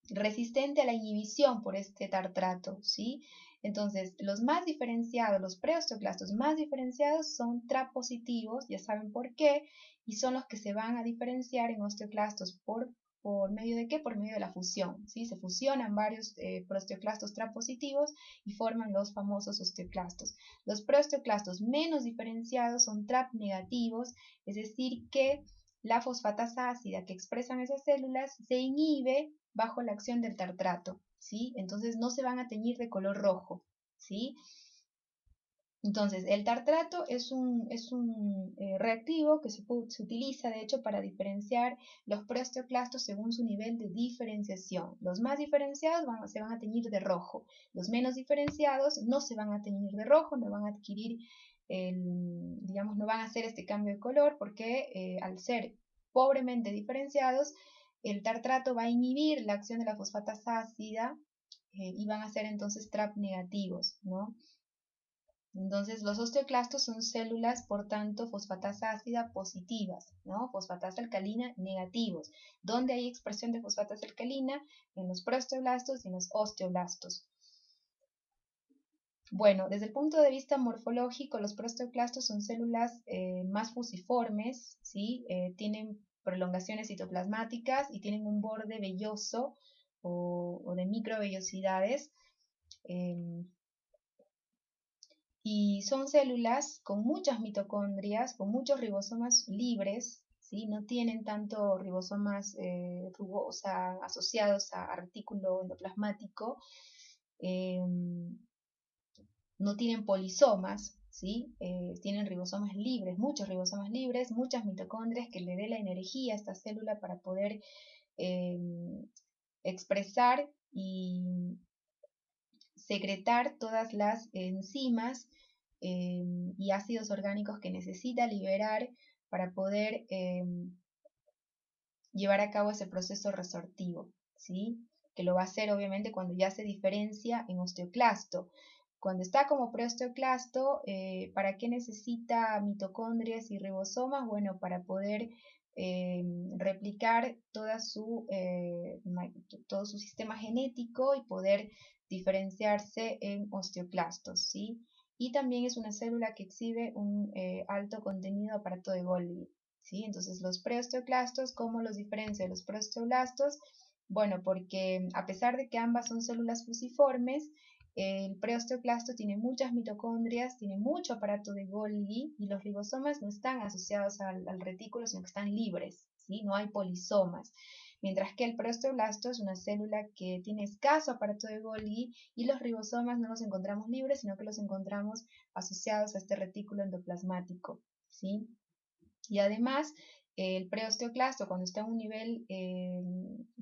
resistente a la inhibición por este tartrato, ¿sí? Entonces, los más diferenciados, los preosteoclastos más diferenciados son TRAP positivos, ya saben por qué, y son los que se van a diferenciar en osteoclastos ¿por medio de qué? Por medio de la fusión, ¿sí? Se fusionan varios proteoclastos TRAP positivos y forman los famosos osteoclastos. Los proteoclastos menos diferenciados son TRAP negativos, es decir que la fosfatasa ácida que expresan esas células se inhibe bajo la acción del tartrato, ¿sí? Entonces no se van a teñir de color rojo, ¿sí? Entonces, el tartrato es un reactivo que se utiliza, de hecho, para diferenciar los proteoclastos según su nivel de diferenciación. Los más diferenciados se van a teñir de rojo. Los menos diferenciados no se van a teñir de rojo, no van a adquirir, digamos, no van a hacer este cambio de color porque al ser pobremente diferenciados, el tartrato va a inhibir la acción de la fosfatasa ácida y van a ser entonces TRAP negativos, ¿no? Entonces, los osteoclastos son células, por tanto, fosfatasa ácida positivas, ¿no? Fosfatasa alcalina negativos. ¿Dónde hay expresión de fosfatasa alcalina? En los prosteoblastos y en los osteoblastos. Bueno, desde el punto de vista morfológico, los prosteoclastos son células más fusiformes, ¿sí? Tienen prolongaciones citoplasmáticas y tienen un borde velloso o de microvellosidades. Y son células con muchas mitocondrias, con muchos ribosomas libres, ¿sí? No tienen tanto ribosomas asociados a retículo endoplasmático, no tienen polisomas, ¿sí? Tienen ribosomas libres, muchos ribosomas libres, muchas mitocondrias que le dé la energía a esta célula para poder expresar y secretar todas las enzimas y ácidos orgánicos que necesita liberar para poder llevar a cabo ese proceso resortivo, ¿sí? Que lo va a hacer obviamente cuando ya se diferencia en osteoclasto. Cuando está como preosteoclasto, ¿para qué necesita mitocondrias y ribosomas? Bueno, para poder replicar todo su sistema genético y poder diferenciarse en osteoclastos, ¿sí? Y también es una célula que exhibe un alto contenido de aparato de Golgi, ¿sí? Entonces los preosteoclastos, ¿cómo los diferencia de los prosteoblastos? Bueno, porque a pesar de que ambas son células fusiformes, el preosteoclasto tiene muchas mitocondrias, tiene mucho aparato de Golgi y los ribosomas no están asociados al retículo, sino que están libres, ¿sí? No hay polisomas. Mientras que el prosteoblasto es una célula que tiene escaso aparato de Golgi y los ribosomas no los encontramos libres, sino que los encontramos asociados a este retículo endoplasmático, ¿sí? Y además, el preosteoclasto, cuando está en un nivel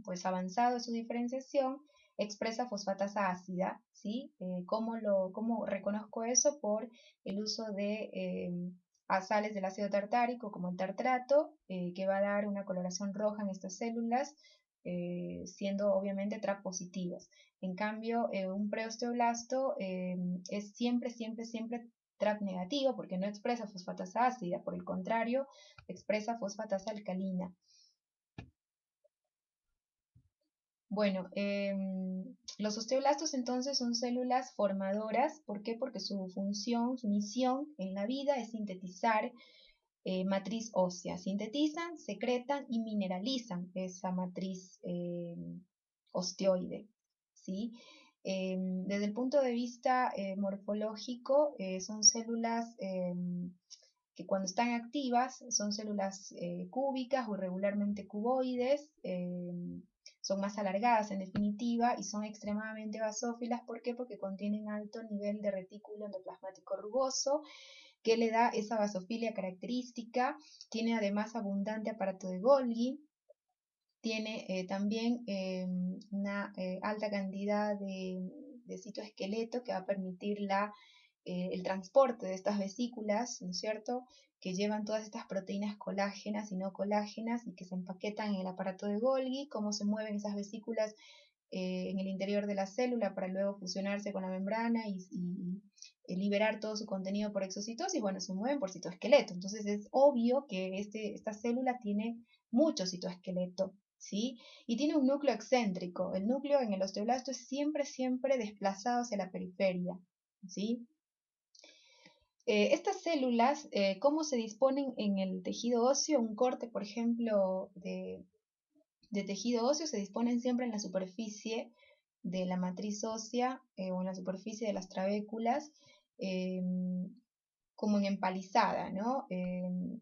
pues avanzado de su diferenciación, expresa fosfatasa ácida, ¿sí? ¿Cómo reconozco eso? Por el uso de sales del ácido tartárico, como el tartrato, que va a dar una coloración roja en estas células, siendo obviamente TRAP positivas. En cambio, un preosteoblasto es siempre TRAP negativo porque no expresa fosfatasa ácida, por el contrario, expresa fosfatasa alcalina. Bueno, los osteoblastos entonces son células formadoras. ¿Por qué? Porque su función, su misión en la vida es sintetizar matriz ósea. Sintetizan, secretan y mineralizan esa matriz osteoide, ¿sí? Desde el punto de vista morfológico, son células que cuando están activas son células cúbicas o irregularmente cuboides, son más alargadas en definitiva y son extremadamente basófilas. ¿Por qué? Porque contienen alto nivel de retículo endoplasmático rugoso, que le da esa basofilia característica. Tiene además abundante aparato de Golgi. Tiene también una alta cantidad de citoesqueleto que va a permitir el transporte de estas vesículas, ¿no es cierto?, que llevan todas estas proteínas colágenas y no colágenas y que se empaquetan en el aparato de Golgi, cómo se mueven esas vesículas en el interior de la célula para luego fusionarse con la membrana y liberar todo su contenido por exocitosis. Bueno, se mueven por citoesqueleto. Entonces es obvio que esta célula tiene mucho citoesqueleto, ¿sí? Y tiene un núcleo excéntrico. El núcleo en el osteoblasto es siempre desplazado hacia la periferia, ¿sí? Estas células, ¿cómo se disponen en el tejido óseo? Un corte, por ejemplo, de tejido óseo se disponen siempre en la superficie de la matriz ósea o en la superficie de las trabéculas, como en empalizada, ¿no?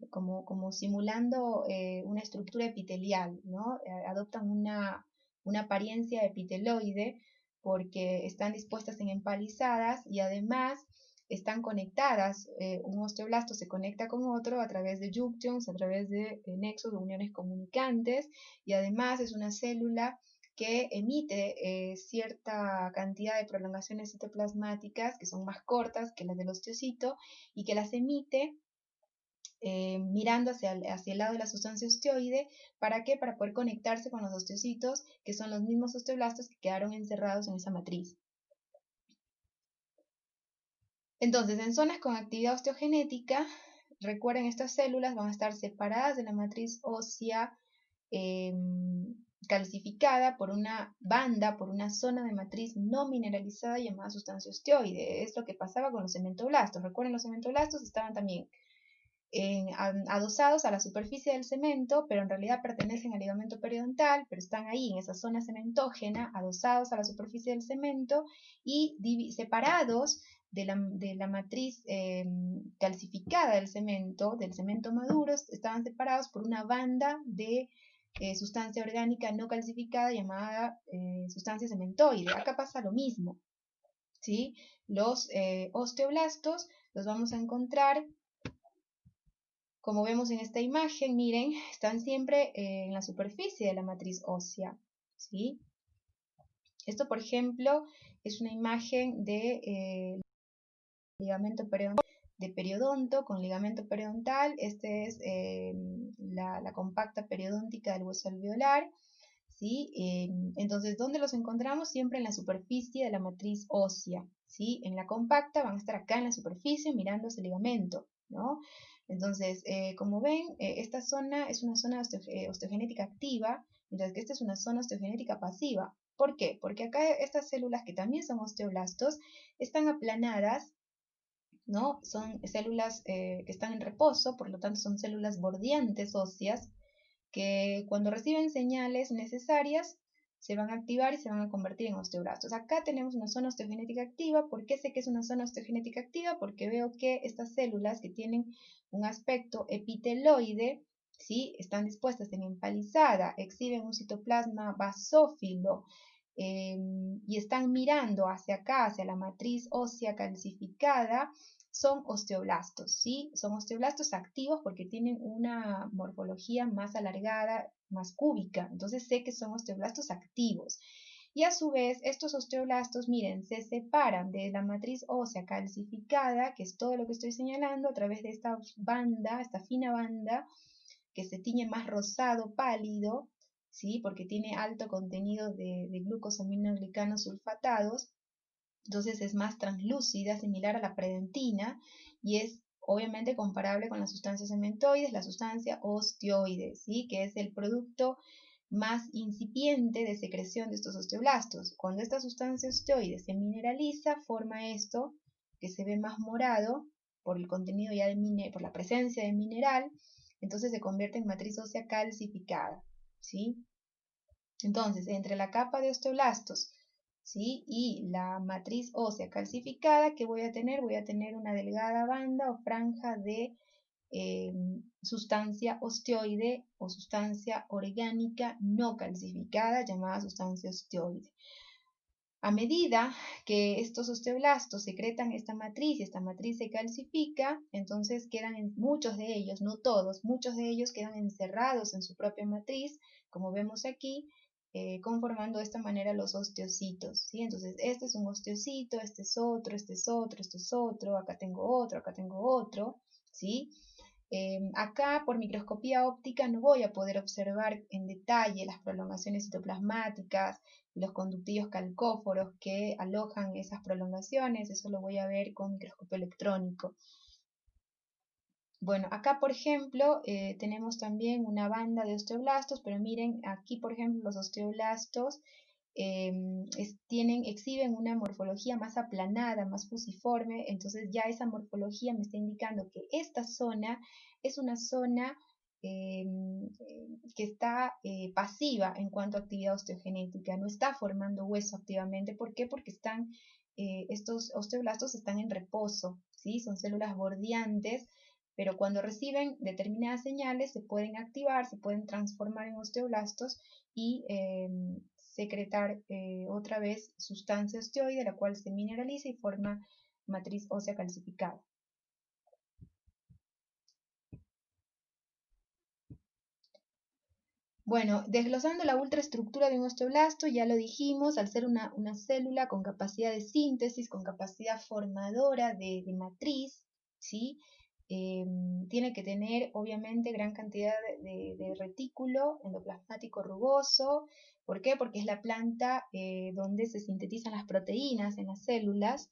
Como simulando una estructura epitelial, ¿no? Adoptan una apariencia epiteloide porque están dispuestas en empalizadas y además están conectadas. Un osteoblasto se conecta con otro a través de junctions, a través de nexos de uniones comunicantes, y además es una célula que emite cierta cantidad de prolongaciones citoplasmáticas que son más cortas que las del osteocito y que las emite mirando hacia el lado de la sustancia osteoide. ¿Para qué? Para poder conectarse con los osteocitos, que son los mismos osteoblastos que quedaron encerrados en esa matriz. Entonces, en zonas con actividad osteogenética, recuerden, estas células van a estar separadas de la matriz ósea calcificada por una banda, por una zona de matriz no mineralizada llamada sustancia osteoide. Es lo que pasaba con los cementoblastos. Recuerden, los cementoblastos estaban también adosados a la superficie del cemento, pero en realidad pertenecen al ligamento periodontal, pero están ahí en esa zona cementógena, adosados a la superficie del cemento y separados de la matriz calcificada del cemento maduro. Estaban separados por una banda de sustancia orgánica no calcificada llamada sustancia cementoide. Acá pasa lo mismo, ¿sí? Los osteoblastos los vamos a encontrar, como vemos en esta imagen, miren, están siempre en la superficie de la matriz ósea, ¿sí? Esto, por ejemplo, es una imagen de ligamento periodontal, de periodonto con ligamento periodontal. Este es la compacta periodóntica del hueso alveolar, ¿sí? Entonces, ¿dónde los encontramos? Siempre en la superficie de la matriz ósea, ¿sí? En la compacta van a estar acá en la superficie mirando ese ligamento, ¿no? Entonces, como ven, esta zona es una zona osteogenética activa, mientras que esta es una zona osteogenética pasiva. ¿Por qué? Porque acá estas células, que también son osteoblastos, están aplanadas, ¿no? Son células que están en reposo, por lo tanto son células bordeantes óseas, que cuando reciben señales necesarias se van a activar y se van a convertir en osteoblastos. Acá tenemos una zona osteogenética activa. ¿Por qué sé que es una zona osteogenética activa? Porque veo que estas células, que tienen un aspecto epiteloide, ¿sí?, están dispuestas en empalizada, exhiben un citoplasma basófilo y están mirando hacia acá, hacia la matriz ósea calcificada. Son osteoblastos, ¿sí? Son osteoblastos activos porque tienen una morfología más alargada, más cúbica. Entonces sé que son osteoblastos activos. Y a su vez, estos osteoblastos, miren, se separan de la matriz ósea calcificada, que es todo lo que estoy señalando, a través de esta banda, esta fina banda, que se tiñe más rosado pálido, ¿sí? Porque tiene alto contenido de glucosaminoglicanos sulfatados. Entonces es más translúcida, similar a la predentina, y es obviamente comparable con las sustancias cementoides, la sustancia osteoide, ¿sí?, que es el producto más incipiente de secreción de estos osteoblastos. Cuando esta sustancia osteoide se mineraliza, forma esto que se ve más morado por el contenido ya por la presencia de mineral. Entonces se convierte en matriz ósea calcificada, ¿sí? Entonces, entre la capa de osteoblastos, ¿sí?, y la matriz ósea calcificada, ¿qué voy a tener? Voy a tener una delgada banda o franja de sustancia osteoide o sustancia orgánica no calcificada llamada sustancia osteoide. A medida que estos osteoblastos secretan esta matriz y esta matriz se calcifica, entonces quedan muchos de ellos, no todos, muchos de ellos quedan encerrados en su propia matriz, como vemos aquí, conformando de esta manera los osteocitos, ¿sí? Entonces este es un osteocito, este es otro, este es otro, este es otro, acá tengo otro, ¿sí? Acá por microscopía óptica no voy a poder observar en detalle las prolongaciones citoplasmáticas, los conductillos calcóforos que alojan esas prolongaciones, eso lo voy a ver con microscopio electrónico. Bueno, acá por ejemplo tenemos también una banda de osteoblastos, pero miren aquí por ejemplo los osteoblastos exhiben una morfología más aplanada, más fusiforme, entonces ya esa morfología me está indicando que esta zona es una zona que está pasiva en cuanto a actividad osteogenética, no está formando hueso activamente. ¿Por qué? Porque estos osteoblastos están en reposo, ¿sí? Son células bordeantes, pero cuando reciben determinadas señales se pueden activar, se pueden transformar en osteoblastos y secretar otra vez sustancia osteoide, la cual se mineraliza y forma matriz ósea calcificada. Bueno, desglosando la ultraestructura de un osteoblasto, ya lo dijimos, al ser una célula con capacidad de síntesis, con capacidad formadora de matriz, ¿sí? Tiene que tener obviamente gran cantidad de retículo endoplasmático rugoso. ¿Por qué? Porque es la planta donde se sintetizan las proteínas en las células.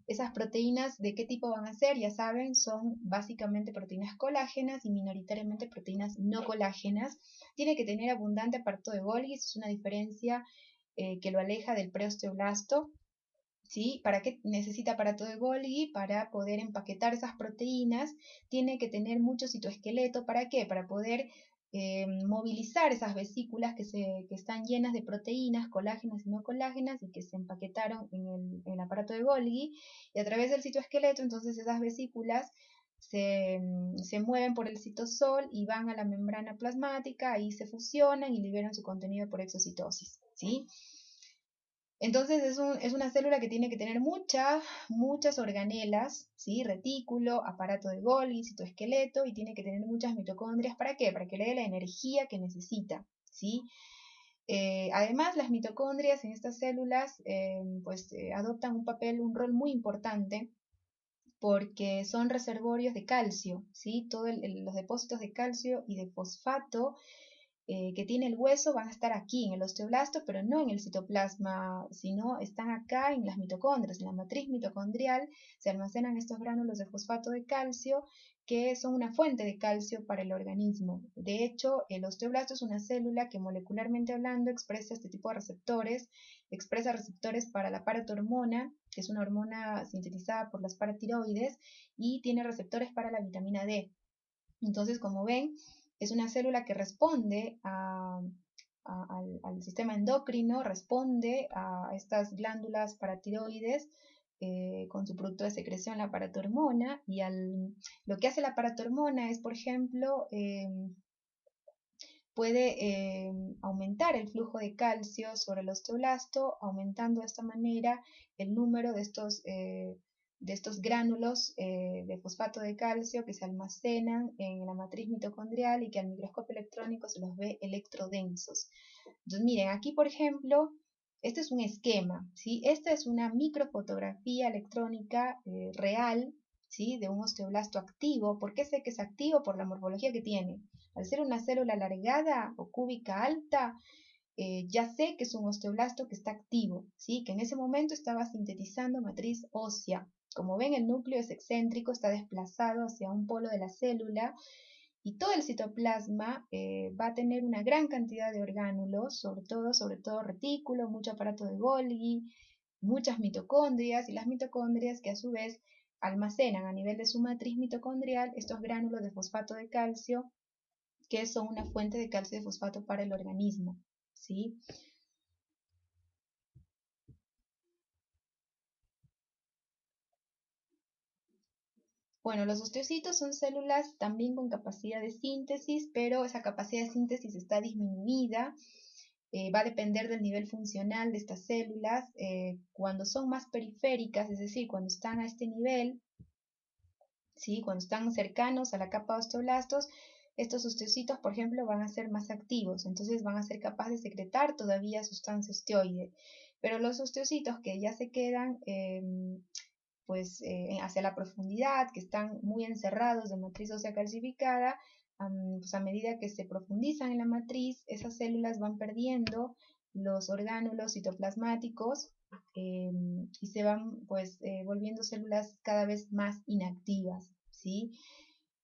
Esas proteínas, ¿de qué tipo van a ser? Ya saben, son básicamente proteínas colágenas y minoritariamente proteínas no colágenas. Tiene que tener abundante aparato de Golgi, es una diferencia que lo aleja del preosteoblasto. ¿Sí? ¿Para qué necesita aparato de Golgi? Para poder empaquetar esas proteínas. Tiene que tener mucho citoesqueleto. ¿Para qué? Para poder movilizar esas vesículas que están llenas de proteínas, colágenas y no colágenas, y que se empaquetaron en el aparato de Golgi. Y a través del citoesqueleto, entonces esas vesículas se mueven por el citosol y van a la membrana plasmática, ahí se fusionan y liberan su contenido por exocitosis, ¿sí? Entonces es una célula que tiene que tener muchas organelas, ¿sí? Retículo, aparato de Golgi, citoesqueleto, y tiene que tener muchas mitocondrias. ¿Para qué? Para que le dé la energía que necesita, ¿sí? Además, las mitocondrias en estas células adoptan un rol muy importante porque son reservorios de calcio, ¿sí? Todos los depósitos de calcio y de fosfato que tiene el hueso van a estar aquí en el osteoblasto, pero no en el citoplasma, sino están acá en las mitocondrias. En la matriz mitocondrial se almacenan estos gránulos de fosfato de calcio que son una fuente de calcio para el organismo. De hecho, el osteoblasto es una célula que molecularmente hablando expresa este tipo de receptores, expresa receptores para la paratormona, que es una hormona sintetizada por las paratiroides, y tiene receptores para la vitamina D. Entonces, como ven, es una célula que responde al sistema endocrino, responde a estas glándulas paratiroides con su producto de secreción, la paratormona, y lo que hace la paratormona es, por ejemplo, puede aumentar el flujo de calcio sobre el osteoblasto, aumentando de esta manera el número de estos gránulos de fosfato de calcio que se almacenan en la matriz mitocondrial y que al microscopio electrónico se los ve electrodensos. Entonces, miren, aquí por ejemplo, este es un esquema, ¿sí? Esta es una microfotografía electrónica real, ¿sí? De un osteoblasto activo. ¿Por qué sé que es activo? Por la morfología que tiene. Al ser una célula alargada o cúbica alta, ya sé que es un osteoblasto que está activo, ¿sí? Que en ese momento estaba sintetizando matriz ósea. Como ven, el núcleo es excéntrico, está desplazado hacia un polo de la célula y todo el citoplasma va a tener una gran cantidad de orgánulos, sobre todo retículo, mucho aparato de Golgi, muchas mitocondrias, y las mitocondrias que a su vez almacenan a nivel de su matriz mitocondrial estos gránulos de fosfato de calcio que son una fuente de calcio y de fosfato para el organismo, ¿sí? Bueno, los osteocitos son células también con capacidad de síntesis, pero esa capacidad de síntesis está disminuida va a depender del nivel funcional de estas células. Cuando son más periféricas, es decir, cuando están a este nivel, ¿sí? Cuando están cercanos a la capa de osteoblastos, estos osteocitos, por ejemplo, van a ser más activos, entonces van a ser capaces de secretar todavía sustancia osteoide. Pero los osteocitos que ya se quedan hacia la profundidad, que están muy encerrados de matriz ósea calcificada, pues a medida que se profundizan en la matriz, esas células van perdiendo los orgánulos citoplasmáticos y se van volviendo células cada vez más inactivas, ¿sí?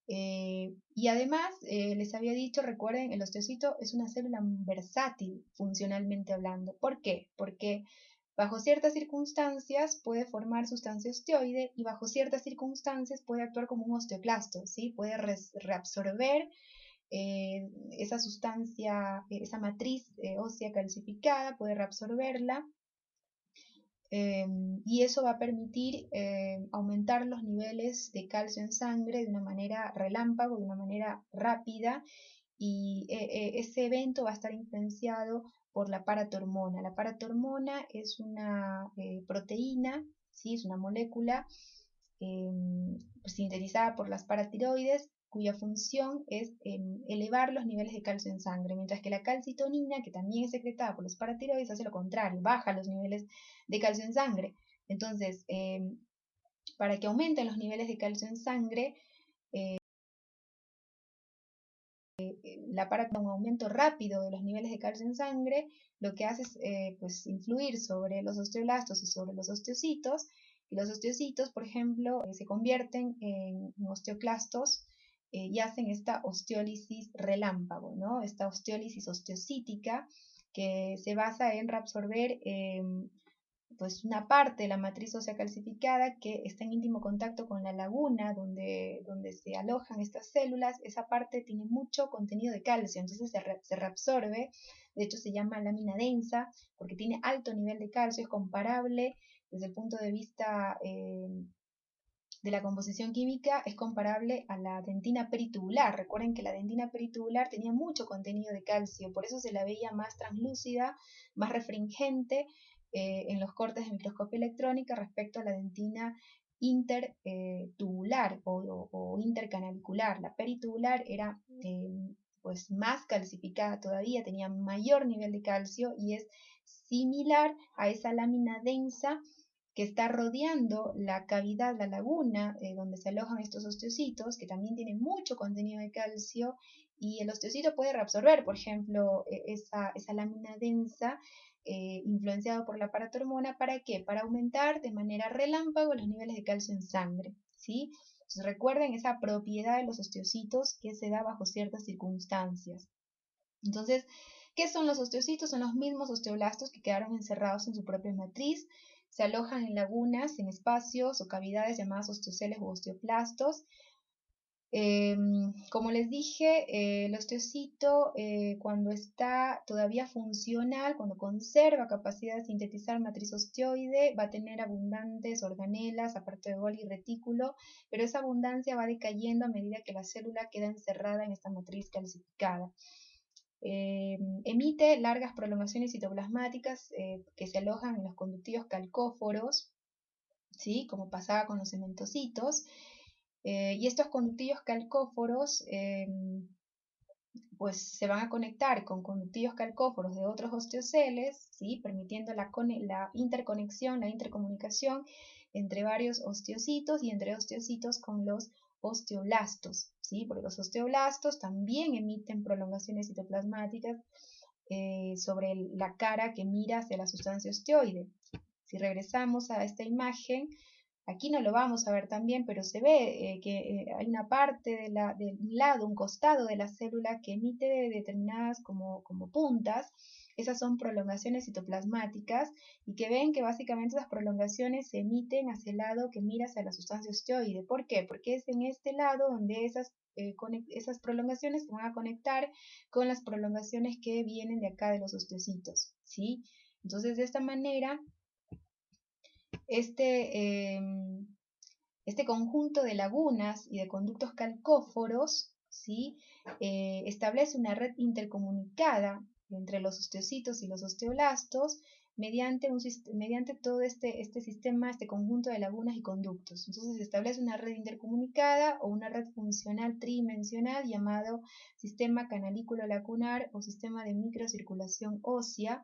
Y además, les había dicho, recuerden, el osteocito es una célula versátil funcionalmente hablando. ¿Por qué? Porque bajo ciertas circunstancias puede formar sustancia osteoide y bajo ciertas circunstancias puede actuar como un osteoclasto, ¿sí? Puede reabsorber esa sustancia, esa matriz ósea calcificada, puede reabsorberla y eso va a permitir aumentar los niveles de calcio en sangre de una manera relámpago, de una manera rápida, y ese evento va a estar influenciado por la paratormona. La paratormona es una proteína, ¿sí? Es una molécula sintetizada por las paratiroides, cuya función es elevar los niveles de calcio en sangre, mientras que la calcitonina, que también es secretada por los paratiroides, hace lo contrario, baja los niveles de calcio en sangre. Entonces, para que aumenten los niveles de calcio en sangre, un aumento rápido de los niveles de calcio en sangre, lo que hace es influir sobre los osteoblastos y sobre los osteocitos, y los osteocitos, por ejemplo, se convierten en osteoclastos y hacen esta osteólisis relámpago, ¿no? Esta osteólisis osteocítica que se basa en reabsorber una parte de la matriz ósea calcificada que está en íntimo contacto con la laguna donde se alojan estas células. Esa parte tiene mucho contenido de calcio, entonces se reabsorbe. De hecho se llama lámina densa porque tiene alto nivel de calcio, es comparable desde el punto de vista de la composición química, es comparable a la dentina peritubular. Recuerden que la dentina peritubular tenía mucho contenido de calcio, por eso se la veía más translúcida, más refringente en los cortes de microscopio electrónica respecto a la dentina intertubular o intercanalicular. La peritubular era más calcificada todavía, tenía mayor nivel de calcio y es similar a esa lámina densa que está rodeando la cavidad, la laguna, donde se alojan estos osteocitos, que también tienen mucho contenido de calcio, y el osteocito puede reabsorber, por ejemplo, esa lámina densa influenciado por la paratormona. ¿Para qué? Para aumentar de manera relámpago los niveles de calcio en sangre, ¿sí? Entonces recuerden esa propiedad de los osteocitos que se da bajo ciertas circunstancias. Entonces, ¿qué son los osteocitos? Son los mismos osteoblastos que quedaron encerrados en su propia matriz, se alojan en lagunas, en espacios o cavidades llamadas osteoceles u osteoplastos. Como les dije, el osteocito cuando está todavía funcional, cuando conserva capacidad de sintetizar matriz osteoide, va a tener abundantes organelas, aparte de Golgi y retículo, pero esa abundancia va decayendo a medida que la célula queda encerrada en esta matriz calcificada. Emite largas prolongaciones citoplasmáticas que se alojan en los conductivos calcóforos, ¿sí? Como pasaba con los cementocitos. Y estos conductivos calcóforos se van a conectar con conductivos calcóforos de otros osteoceles, ¿sí? Permitiendo la interconexión, la intercomunicación entre varios osteocitos y entre osteocitos con los osteoblastos, ¿sí? Porque los osteoblastos también emiten prolongaciones citoplasmáticas sobre la cara que mira hacia la sustancia osteoide. Si regresamos a esta imagen, aquí no lo vamos a ver también, pero se ve que hay una parte del lado, un costado de la célula que emite determinadas como puntas. Esas son prolongaciones citoplasmáticas y que ven que básicamente esas prolongaciones se emiten hacia el lado que mira hacia la sustancia osteoide. ¿Por qué? Porque es en este lado donde esas prolongaciones se van a conectar con las prolongaciones que vienen de acá de los osteocitos, ¿sí? Entonces, de esta manera, este conjunto de lagunas y de conductos calcóforos, ¿sí? Establece una red intercomunicada entre los osteocitos y los osteoblastos mediante todo este sistema, este conjunto de lagunas y conductos. Entonces se establece una red intercomunicada o una red funcional tridimensional llamado sistema canalículo lacunar o sistema de microcirculación ósea,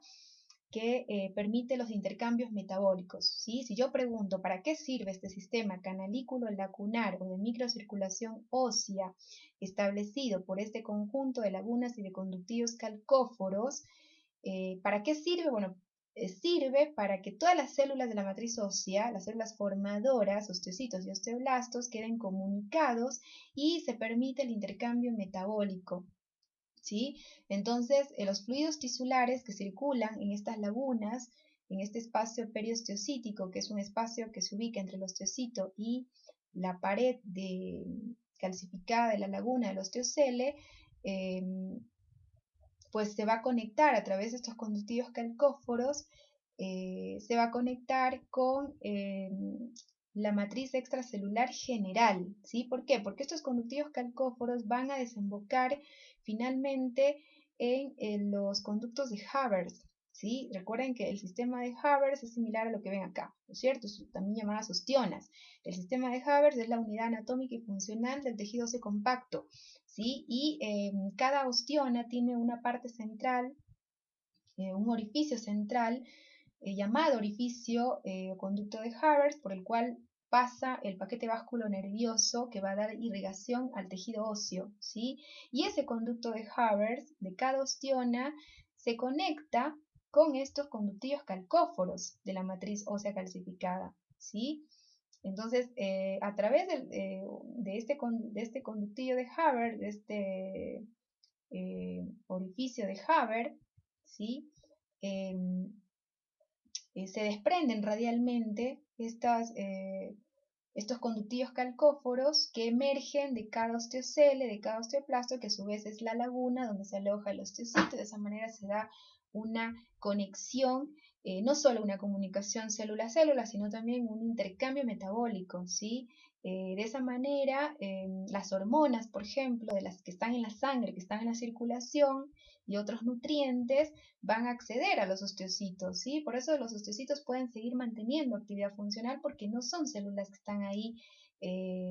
que permite los intercambios metabólicos, ¿sí? Si yo pregunto ¿para qué sirve este sistema canalículo lacunar o de microcirculación ósea establecido por este conjunto de lagunas y de conductivos calcóforos? ¿Para qué sirve? Bueno, sirve para que todas las células de la matriz ósea, las células formadoras, osteocitos y osteoblastos, queden comunicados y se permite el intercambio metabólico. ¿Sí? Entonces, los fluidos tisulares que circulan en estas lagunas, en este espacio periosteocítico, que es un espacio que se ubica entre el osteocito y la pared calcificada de la laguna del osteocele, pues se va a conectar a través de estos conductivos calcóforos, se va a conectar con la matriz extracelular general, ¿sí? ¿Por qué? Porque estos conductivos calcóforos van a desembocar finalmente en los conductos de Haber, ¿sí? Recuerden que el sistema de Haber es similar a lo que ven acá, ¿no es cierto? También llamadas ostionas. El sistema de Haber es la unidad anatómica y funcional del tejido óseo compacto, ¿sí? Y cada ostiona tiene una parte central, un orificio central, llamado orificio o conducto de Haber, por el cual pasa el paquete básculo nervioso que va a dar irrigación al tejido óseo, ¿sí? Y ese conducto de Haber de cada ostiona se conecta con estos conductivos calcóforos de la matriz ósea calcificada, ¿sí? Entonces, a través de este conductillo de Haber, de este orificio de Haber, ¿sí? Se desprenden radialmente estos conductivos calcóforos que emergen de cada osteocele, de cada osteoplasto, que a su vez es la laguna donde se aloja el osteocito. De esa manera se da una conexión, no solo una comunicación célula a célula, sino también un intercambio metabólico, ¿sí? De esa manera, las hormonas, por ejemplo, de las que están en la sangre, que están en la circulación, y otros nutrientes van a acceder a los osteocitos, ¿sí? Por eso los osteocitos pueden seguir manteniendo actividad funcional porque no son células que están ahí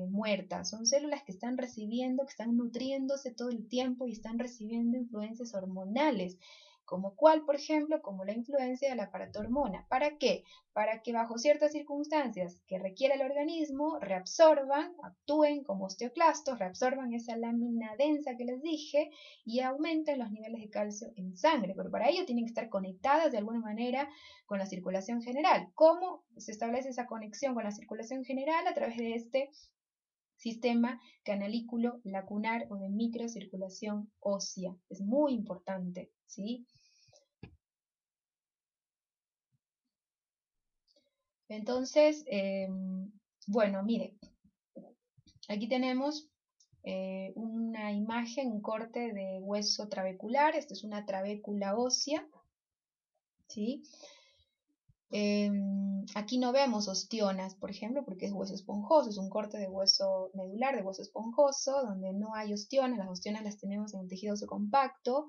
muertas, son células que están recibiendo, que están nutriéndose todo el tiempo y están recibiendo influencias hormonales, como cuál, por ejemplo, como la influencia de la paratormona. ¿Para qué? Para que bajo ciertas circunstancias que requiera el organismo reabsorban, actúen como osteoclastos, reabsorban esa lámina densa que les dije y aumenten los niveles de calcio en sangre. Pero para ello tienen que estar conectadas de alguna manera con la circulación general. ¿Cómo se establece esa conexión con la circulación general? A través de este sistema canalículo lacunar o de microcirculación ósea. Es muy importante, ¿sí? Entonces, bueno, mire, aquí tenemos una imagen, un corte de hueso trabecular. Esta es una trabécula ósea, ¿sí? Aquí no vemos ostionas, por ejemplo, porque es hueso esponjoso, es un corte de hueso medular, de hueso esponjoso, donde no hay ostionas. Las ostionas las tenemos en el tejido óseo compacto.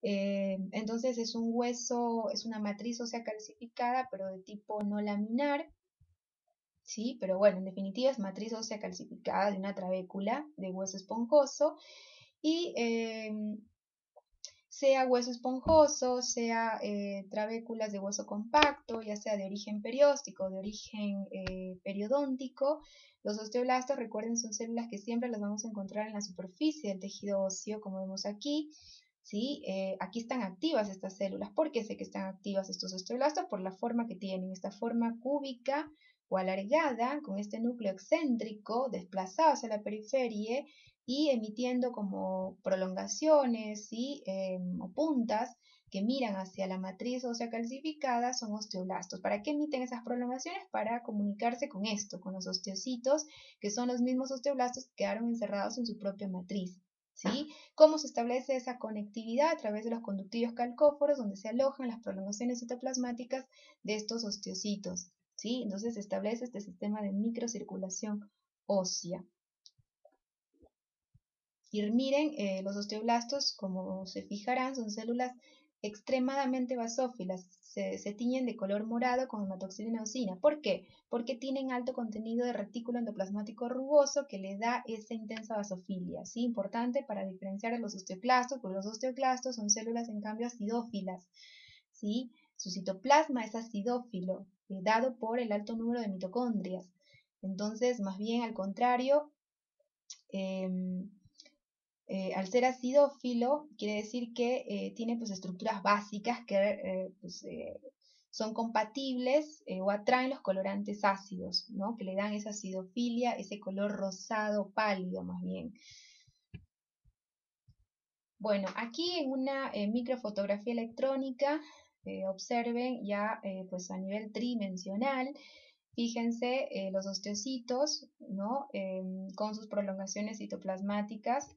Entonces es un hueso, es una matriz ósea calcificada, pero de tipo no laminar, ¿sí? Pero bueno, en definitiva es matriz ósea calcificada de una trabécula de hueso esponjoso y sea hueso esponjoso, sea trabéculas de hueso compacto, ya sea de origen perióstico o de origen periodóntico. Los osteoblastos, recuerden, son células que siempre las vamos a encontrar en la superficie del tejido óseo, como vemos aquí. ¿Sí? Aquí están activas estas células. ¿Por qué sé que están activas estos osteoblastos? Por la forma que tienen, esta forma cúbica o alargada, con este núcleo excéntrico desplazado hacia la periferia y emitiendo como prolongaciones, ¿sí? O puntas que miran hacia la matriz ósea calcificada, son osteoblastos. ¿Para qué emiten esas prolongaciones? Para comunicarse con esto, con los osteocitos, que son los mismos osteoblastos que quedaron encerrados en su propia matriz. ¿Sí? ¿Cómo se establece esa conectividad? A través de los conductivos calcóforos, donde se alojan las prolongaciones citoplasmáticas de estos osteocitos, ¿sí? Entonces se establece este sistema de microcirculación ósea. Y miren, los osteoblastos, como se fijarán, son células extremadamente basófilas, se tiñen de color morado con hematoxilina eosina. ¿Por qué? Porque tienen alto contenido de retículo endoplasmático rugoso que le da esa intensa basofilia, ¿sí? Importante para diferenciar de los osteoclastos, porque los osteoclastos son células en cambio acidófilas, ¿sí? Su citoplasma es acidófilo, dado por el alto número de mitocondrias. Entonces, más bien al contrario, al ser acidófilo, quiere decir que tiene pues, estructuras básicas que son compatibles o atraen los colorantes ácidos, ¿no? Que le dan esa acidofilia, ese color rosado pálido más bien. Bueno, aquí en una microfotografía electrónica, observen ya pues a nivel tridimensional, fíjense los osteocitos, ¿no? Con sus prolongaciones citoplasmáticas,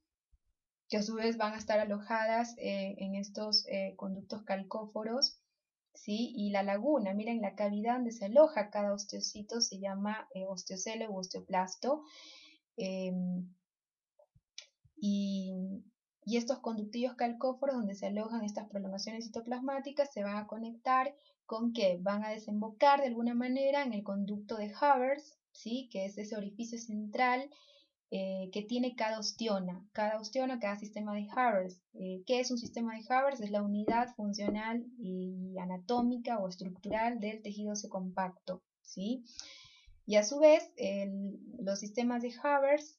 que a su vez van a estar alojadas en estos conductos calcóforos, ¿sí? Y la laguna, miren la cavidad donde se aloja cada osteocito se llama osteocele u osteoplasto. Y estos conductillos calcóforos donde se alojan estas prolongaciones citoplasmáticas se van a conectar con que van a desembocar de alguna manera en el conducto de Havers, ¿sí? Que es ese orificio central que tiene cada ostiona, cada sistema de Havers. ¿Qué es un sistema de Havers? Es la unidad funcional y anatómica o estructural del tejido óseo compacto, ¿sí? Y a su vez, los sistemas de Havers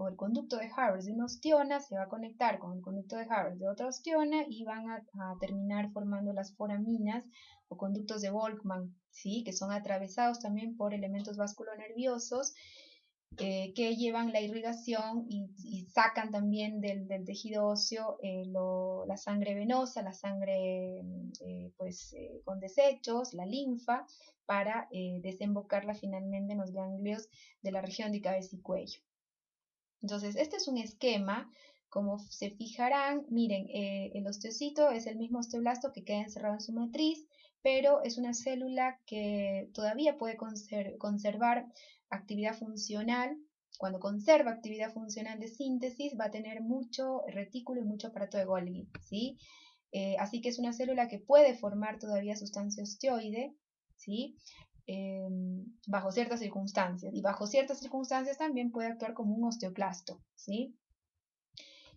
o el conducto de Havers de una ostiona se va a conectar con el conducto de Havers de otra ostiona y van a terminar formando las foraminas o conductos de Volkmann, ¿sí? Que son atravesados también por elementos vasculonerviosos que llevan la irrigación y sacan también del tejido óseo la sangre venosa, la sangre con desechos, la linfa, para desembocarla finalmente en los ganglios de la región de cabeza y cuello. Entonces, este es un esquema. Como se fijarán, miren, el osteocito es el mismo osteoblasto que queda encerrado en su matriz, pero es una célula que todavía puede conservar actividad funcional. Cuando conserva actividad funcional de síntesis, va a tener mucho retículo y mucho aparato de Golgi, ¿sí? Así que es una célula que puede formar todavía sustancia osteoide, ¿sí? Bajo ciertas circunstancias, y bajo ciertas circunstancias también puede actuar como un osteoclasto, ¿sí?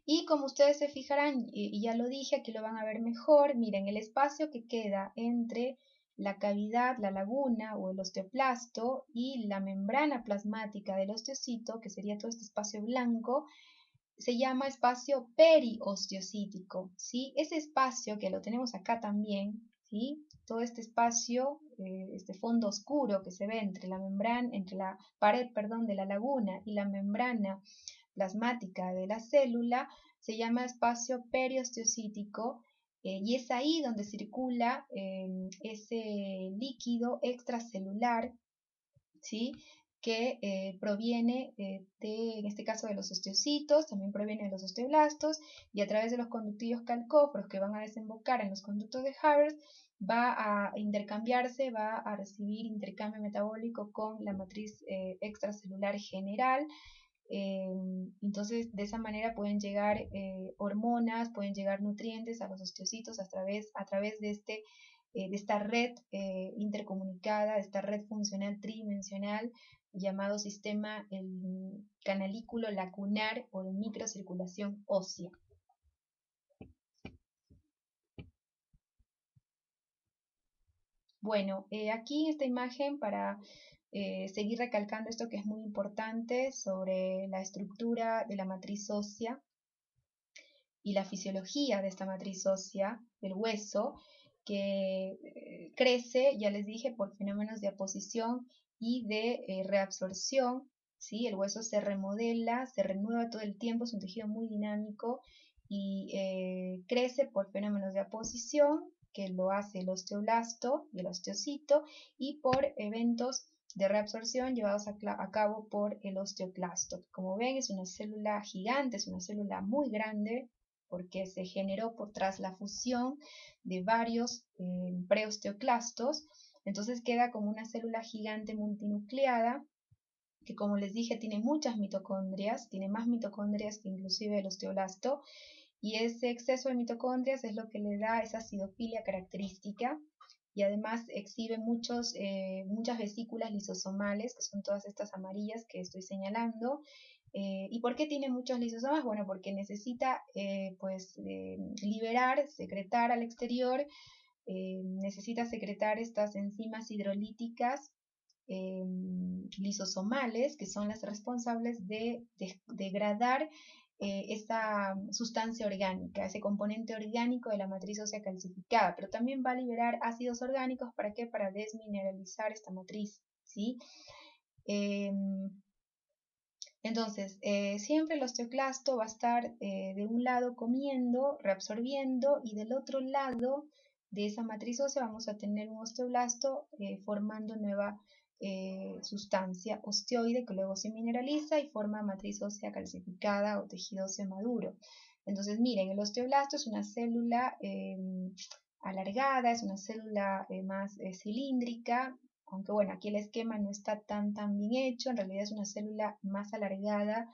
Y como ustedes se fijarán, y ya lo dije, aquí lo van a ver mejor, miren, el espacio que queda entre la cavidad, la laguna o el osteoplasto y la membrana plasmática del osteocito, que sería todo este espacio blanco, se llama espacio periosteocítico, ¿sí? Ese espacio que lo tenemos acá también, ¿sí? Todo este espacio, este fondo oscuro que se ve entre la membrana, entre la pared, perdón, de la laguna y la membrana plasmática de la célula, se llama espacio periosteocítico y es ahí donde circula ese líquido extracelular, ¿sí? Que proviene en este caso, de los osteocitos, también proviene de los osteoblastos, y a través de los conductillos calcóforos que van a desembocar en los conductos de Havers, va a intercambiarse, va a recibir intercambio metabólico con la matriz extracelular general. Entonces, de esa manera pueden llegar hormonas, pueden llegar nutrientes a los osteocitos a través de esta red intercomunicada, de esta red funcional tridimensional llamado sistema el canalículo lacunar o de microcirculación ósea. Bueno, aquí esta imagen para seguir recalcando esto que es muy importante sobre la estructura de la matriz ósea y la fisiología de esta matriz ósea del hueso, que crece, ya les dije, por fenómenos de aposición y de reabsorción, ¿sí? El hueso se remodela, se renueva todo el tiempo, es un tejido muy dinámico y crece por fenómenos de aposición, que lo hace el osteoblasto y el osteocito, y por eventos de reabsorción llevados a cabo por el osteoclasto. Como ven, es una célula gigante, es una célula muy grande, porque se generó tras la fusión de varios preosteoclastos. Entonces queda como una célula gigante multinucleada, que como les dije tiene muchas mitocondrias, tiene más mitocondrias que inclusive el osteoblasto, y ese exceso de mitocondrias es lo que le da esa acidofilia característica, y además exhibe muchas vesículas lisosomales, que son todas estas amarillas que estoy señalando. ¿Y por qué tiene muchos lisosomas? Bueno, porque necesita liberar, secretar al exterior, necesita secretar estas enzimas hidrolíticas lisosomales, que son las responsables de degradar esa sustancia orgánica, ese componente orgánico de la matriz ósea calcificada, pero también va a liberar ácidos orgánicos. ¿Para qué? Para desmineralizar esta matriz, ¿sí? Entonces, siempre el osteoclasto va a estar de un lado comiendo, reabsorbiendo, y del otro lado de esa matriz ósea vamos a tener un osteoblasto formando nueva sustancia osteoide que luego se mineraliza y forma matriz ósea calcificada o tejido óseo maduro. Entonces, miren, el osteoblasto es una célula alargada, es una célula más cilíndrica, aunque bueno, aquí el esquema no está tan bien hecho. En realidad es una célula más alargada,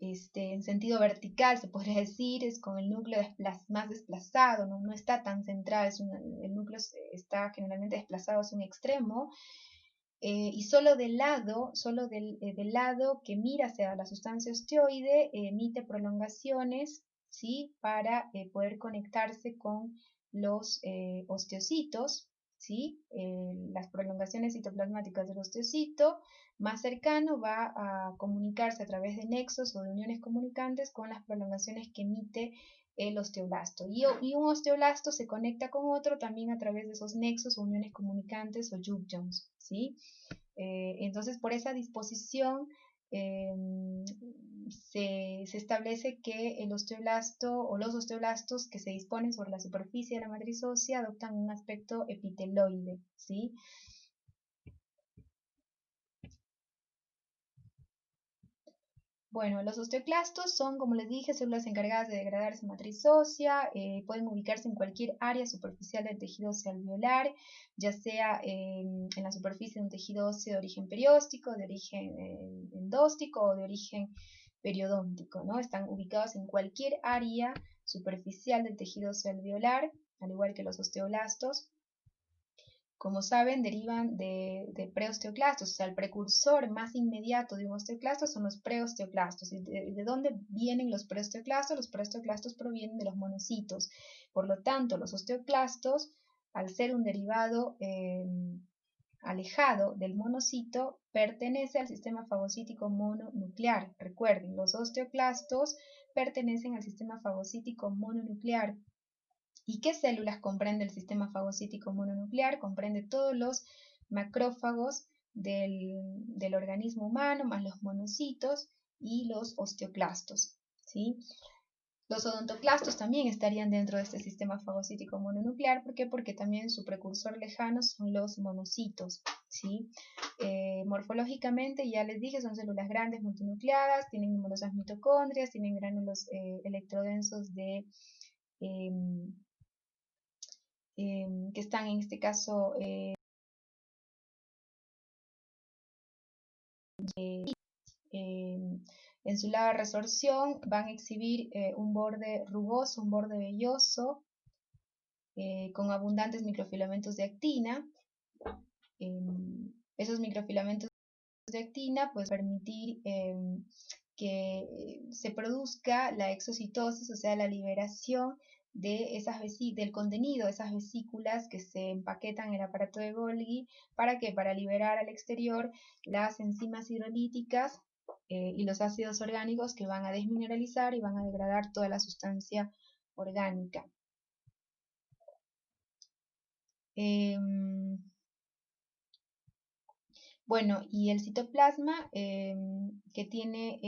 en sentido vertical, se podría decir, es con el núcleo más desplazado, no está tan central, el núcleo está generalmente desplazado hacia un extremo, y solo del lado que mira hacia la sustancia osteoide, emite prolongaciones, ¿sí? Para poder conectarse con los osteocitos, ¿sí? Las prolongaciones citoplasmáticas del osteocito más cercano va a comunicarse a través de nexos o de uniones comunicantes con las prolongaciones que emite el osteoblasto. Y un osteoblasto se conecta con otro también a través de esos nexos o uniones comunicantes o junctions, ¿sí? Entonces, por esa disposición se establece que el osteoblasto o los osteoblastos que se disponen sobre la superficie de la matriz ósea adoptan un aspecto epiteloide, ¿sí? Bueno, los osteoclastos son, como les dije, células encargadas de degradar esa matriz ósea, pueden ubicarse en cualquier área superficial del tejido óseo alveolar, ya sea en la superficie de un tejido óseo de origen perióstico, de origen endóstico o de origen periodóntico, ¿no? Están ubicados en cualquier área superficial del tejido óseo alveolar, al igual que los osteoblastos. Como saben, derivan de preosteoclastos, o sea, el precursor más inmediato de un osteoclasto son los preosteoclastos. ¿Y de dónde vienen los preosteoclastos? Los preosteoclastos provienen de los monocitos. Por lo tanto, los osteoclastos, al ser un derivado alejado del monocito, pertenece al sistema fagocítico mononuclear. Recuerden, los osteoclastos pertenecen al sistema fagocítico mononuclear. ¿Y qué células comprende el sistema fagocítico mononuclear? Comprende todos los macrófagos del organismo humano, más los monocitos y los osteoclastos, ¿sí? Los odontoclastos también estarían dentro de este sistema fagocítico mononuclear. ¿Por qué? Porque también su precursor lejano son los monocitos, ¿sí? Morfológicamente, ya les dije, son células grandes multinucleadas, tienen numerosas mitocondrias, tienen gránulos electrodensos que están en este caso en su lado de resorción van a exhibir un borde rugoso, un borde velloso, con abundantes microfilamentos de actina. Esos microfilamentos de actina pues permitir que se produzca la exocitosis, o sea, la liberación de del contenido de esas vesículas que se empaquetan en el aparato de Golgi. ¿Para qué? Para liberar al exterior las enzimas hidrolíticas y los ácidos orgánicos que van a desmineralizar y van a degradar toda la sustancia orgánica. Bueno, y el citoplasma que tiene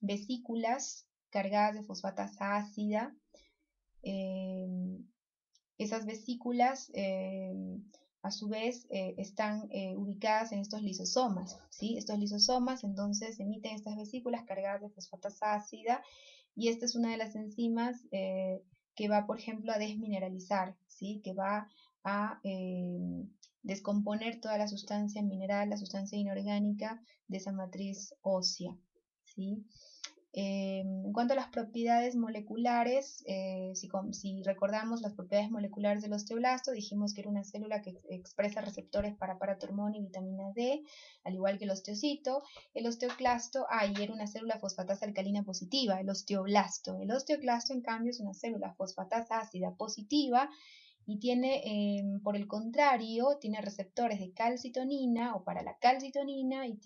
vesículas cargadas de fosfatasa ácida, esas vesículas a su vez están ubicadas en estos lisosomas, ¿sí? Estos lisosomas entonces emiten estas vesículas cargadas de fosfatasa ácida, y esta es una de las enzimas que va, por ejemplo, a desmineralizar, ¿sí? Que va a descomponer toda la sustancia mineral, la sustancia inorgánica de esa matriz ósea, ¿sí? En cuanto a las propiedades moleculares, si recordamos las propiedades moleculares del osteoblasto, dijimos que era una célula que expresa receptores para paratormona y vitamina D, al igual que el osteocito. El osteoclasto, y era una célula fosfatasa alcalina positiva, el osteoblasto. El osteoclasto, en cambio, es una célula fosfatasa ácida positiva, y tiene, por el contrario, tiene receptores de calcitonina o para la calcitonina y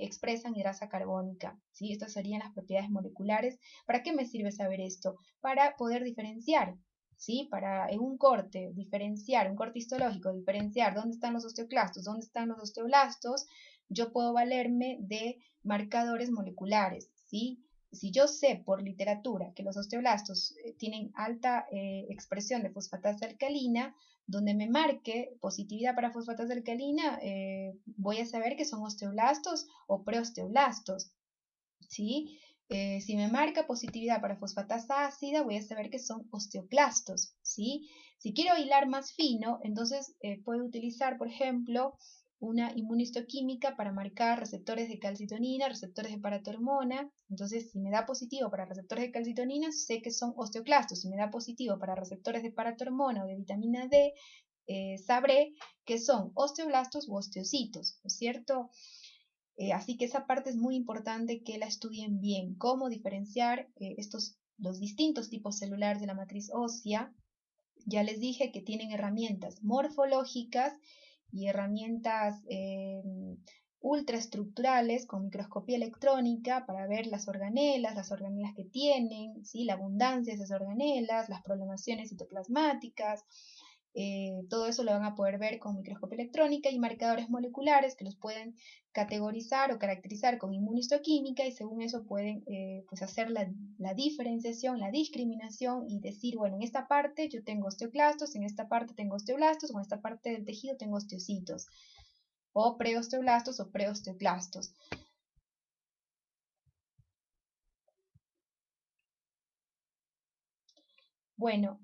expresan hidrasa carbónica. ¿Sí? Estas serían las propiedades moleculares. ¿Para qué me sirve saber esto? Para poder diferenciar, ¿sí? Para en un corte, un corte histológico, diferenciar dónde están los osteoclastos, dónde están los osteoblastos, yo puedo valerme de marcadores moleculares, ¿sí? Si yo sé por literatura que los osteoblastos tienen alta expresión de fosfatasa alcalina, donde me marque positividad para fosfatasa alcalina, voy a saber que son osteoblastos o preosteoblastos, ¿sí? Si me marca positividad para fosfatasa ácida, voy a saber que son osteoclastos, ¿sí? Si quiero hilar más fino, entonces puedo utilizar, por ejemplo, una inmunistoquímica para marcar receptores de calcitonina, receptores de paratormona. Entonces, si me da positivo para receptores de calcitonina, sé que son osteoclastos. Si me da positivo para receptores de paratormona o de vitamina D, sabré que son osteoblastos u osteocitos, ¿no es cierto? Así que esa parte es muy importante que la estudien bien, cómo diferenciar los distintos tipos celulares de la matriz ósea. Ya les dije que tienen herramientas morfológicas y herramientas ultraestructurales con microscopía electrónica para ver las organelas que tienen, ¿sí? La abundancia de esas organelas, las prolongaciones citoplasmáticas. Todo eso lo van a poder ver con microscopía electrónica y marcadores moleculares que los pueden categorizar o caracterizar con inmunistoquímica, y según eso pueden pues hacer la diferenciación, la discriminación y decir, bueno, en esta parte yo tengo osteoclastos, en esta parte tengo osteoblastos, o en esta parte del tejido tengo osteocitos, o preosteoblastos o preosteoclastos. Bueno,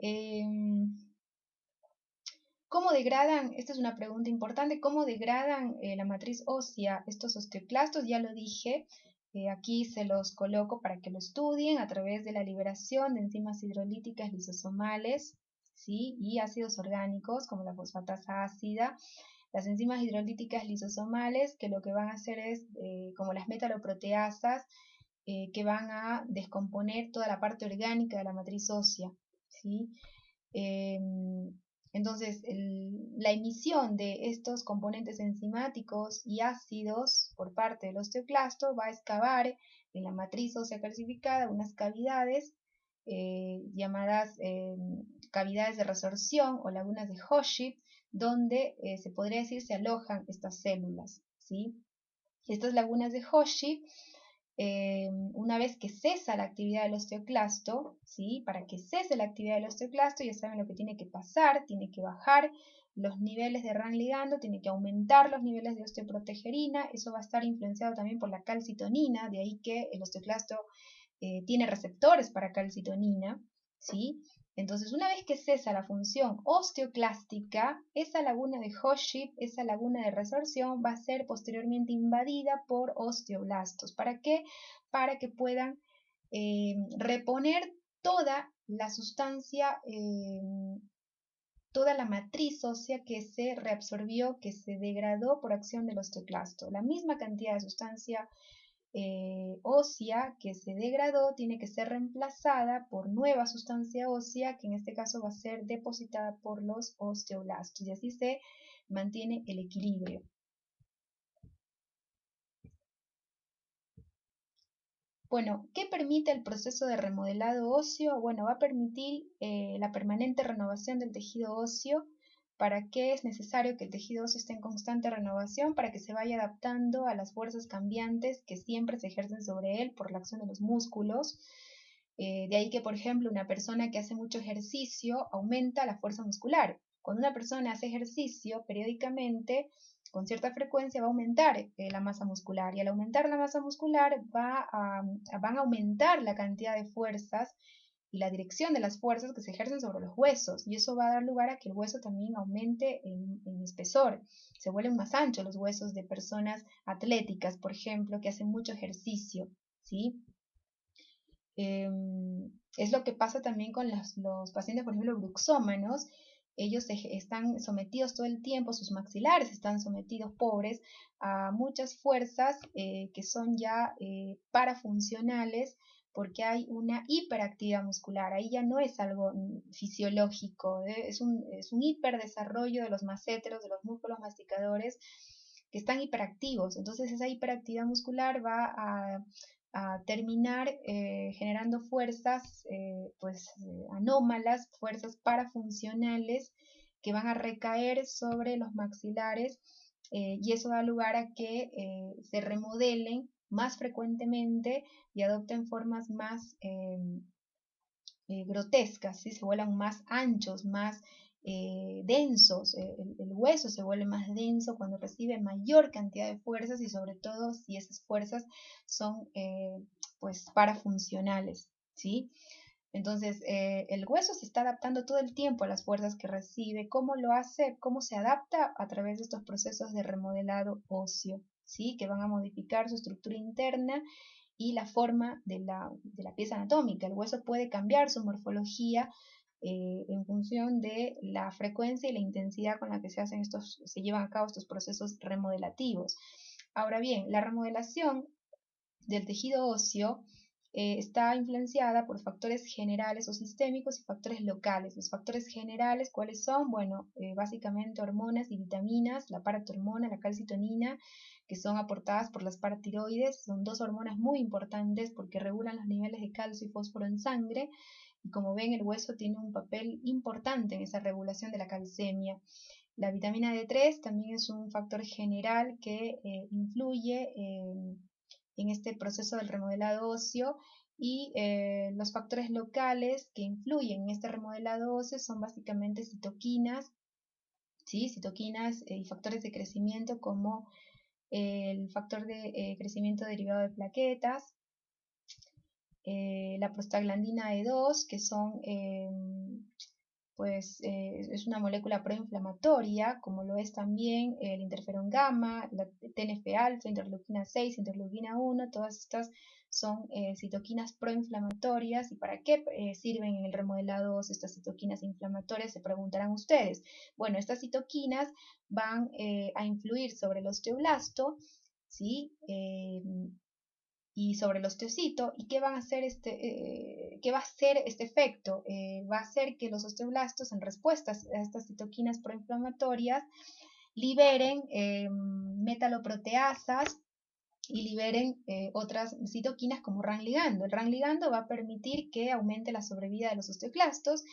¿cómo degradan? Esta es una pregunta importante. ¿Cómo degradan la matriz ósea estos osteoclastos? Ya lo dije. Aquí se los coloco para que lo estudien a través de la liberación de enzimas hidrolíticas lisosomales, ¿sí? Y ácidos orgánicos como la fosfatasa ácida. Las enzimas hidrolíticas lisosomales, que lo que van a hacer es, como las metaloproteasas, que van a descomponer toda la parte orgánica de la matriz ósea, ¿sí? Entonces, la emisión de estos componentes enzimáticos y ácidos por parte del osteoclasto va a excavar en la matriz ósea calcificada unas cavidades llamadas cavidades de resorción o lagunas de Hoship, donde se podría decir se alojan estas células, ¿sí? Estas lagunas de Hoship, una vez que cesa la actividad del osteoclasto, ¿sí? Para que cese la actividad del osteoclasto, ya saben lo que tiene que pasar, tiene que bajar los niveles de RAN ligando, tiene que aumentar los niveles de osteoprotegerina, eso va a estar influenciado también por la calcitonina, de ahí que el osteoclasto tiene receptores para calcitonina, ¿sí? Entonces, una vez que cesa la función osteoclástica, esa laguna de Hoship, esa laguna de resorción, va a ser posteriormente invadida por osteoblastos. ¿Para qué? Para que puedan reponer toda la sustancia, toda la matriz ósea que se reabsorbió, que se degradó por acción del osteoclasto. La misma cantidad de sustancia ósea que se degradó tiene que ser reemplazada por nueva sustancia ósea, que en este caso va a ser depositada por los osteoblastos, y así se mantiene el equilibrio. Bueno, ¿qué permite el proceso de remodelado óseo? Bueno, va a permitir la permanente renovación del tejido óseo. ¿Para qué es necesario que el tejido óseo esté en constante renovación? Para que se vaya adaptando a las fuerzas cambiantes que siempre se ejercen sobre él por la acción de los músculos. De ahí que, por ejemplo, una persona que hace mucho ejercicio aumenta la fuerza muscular. Cuando una persona hace ejercicio periódicamente, con cierta frecuencia, va a aumentar la masa muscular, y al aumentar la masa muscular van a aumentar la cantidad de fuerzas y la dirección de las fuerzas que se ejercen sobre los huesos, y eso va a dar lugar a que el hueso también aumente en espesor. Se vuelven más anchos los huesos de personas atléticas, por ejemplo, que hacen mucho ejercicio, ¿sí? Es lo que pasa también con los pacientes, por ejemplo, bruxómanos. Ellos están sometidos todo el tiempo, sus maxilares están sometidos, pobres, a muchas fuerzas que son ya parafuncionales, porque hay una hiperactividad muscular. Ahí ya no es algo fisiológico, es un hiperdesarrollo de los masseteros, de los músculos masticadores, que están hiperactivos. Entonces esa hiperactividad muscular va a terminar generando fuerzas anómalas, fuerzas parafuncionales que van a recaer sobre los maxilares, y eso da lugar a que se remodelen más frecuentemente y adopten formas más grotescas, ¿sí? Se vuelvan más anchos, más densos, el hueso se vuelve más denso cuando recibe mayor cantidad de fuerzas, y sobre todo si esas fuerzas son pues parafuncionales, ¿sí? Entonces, el hueso se está adaptando todo el tiempo a las fuerzas que recibe. ¿Cómo lo hace? ¿Cómo se adapta? A través de estos procesos de remodelado óseo, ¿sí? Que van a modificar su estructura interna y la forma de la pieza anatómica. El hueso puede cambiar su morfología en función de la frecuencia y la intensidad con la que se llevan a cabo estos procesos remodelativos. Ahora bien, la remodelación del tejido óseo está influenciada por factores generales o sistémicos y factores locales. Los factores generales, ¿cuáles son? Bueno, básicamente hormonas y vitaminas, la paratormona, la calcitonina, que son aportadas por las paratiroides. Son dos hormonas muy importantes porque regulan los niveles de calcio y fósforo en sangre. Y como ven, el hueso tiene un papel importante en esa regulación de la calcemia. La vitamina D3 también es un factor general que influye en este proceso del remodelado óseo, y los factores locales que influyen en este remodelado óseo son básicamente citoquinas, ¿sí? Citoquinas y factores de crecimiento como el factor de crecimiento derivado de plaquetas, la prostaglandina E2, que son es una molécula proinflamatoria, como lo es también el interferón gamma, la TNF-alfa, interleuquina 6, interleuquina 1, todas estas son citoquinas proinflamatorias. ¿Y para qué sirven en el remodelado estas citoquinas inflamatorias? Se preguntarán ustedes. Bueno, estas citoquinas van a influir sobre el osteoblasto, ¿sí? Y sobre el osteocito. ¿Y qué va a hacer este efecto? Va a hacer que los osteoblastos, en respuesta a estas citoquinas proinflamatorias, liberen metaloproteasas y liberen otras citoquinas como RAN ligando. El RAN ligando va a permitir que aumente la sobrevida de los osteoclastos,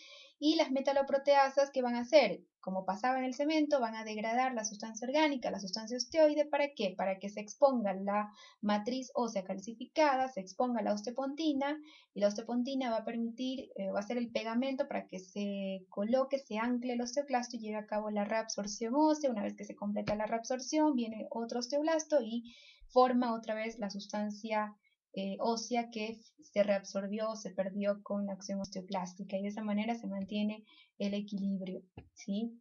y las metaloproteasas, ¿qué van a hacer? Como pasaba en el cemento, van a degradar la sustancia orgánica, la sustancia osteoide. ¿Para qué? Para que se exponga la matriz ósea calcificada, se exponga la osteopontina, y la osteopontina va a permitir, va a ser el pegamento para que se coloque, se ancle el osteoclasto y lleve a cabo la reabsorción ósea. Una vez que se completa la reabsorción, viene otro osteoblasto y forma otra vez la sustancia ósea que se reabsorbió o se perdió con la acción osteoclástica, y de esa manera se mantiene el equilibrio, ¿sí?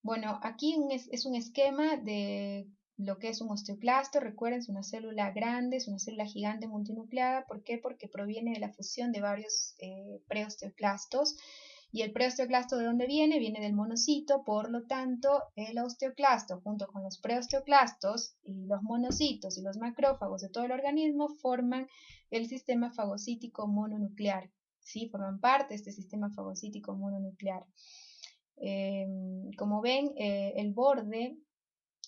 Bueno, aquí es un esquema de lo que es un osteoclasto. Recuerden, es una célula grande, es una célula gigante multinucleada. ¿Por qué? Porque proviene de la fusión de varios preosteoclastos. ¿Y el preosteoclasto de dónde viene? Viene del monocito. Por lo tanto, el osteoclasto junto con los preosteoclastos y los monocitos y los macrófagos de todo el organismo forman el sistema fagocítico mononuclear, ¿sí? Forman parte de este sistema fagocítico mononuclear. Como ven, el borde,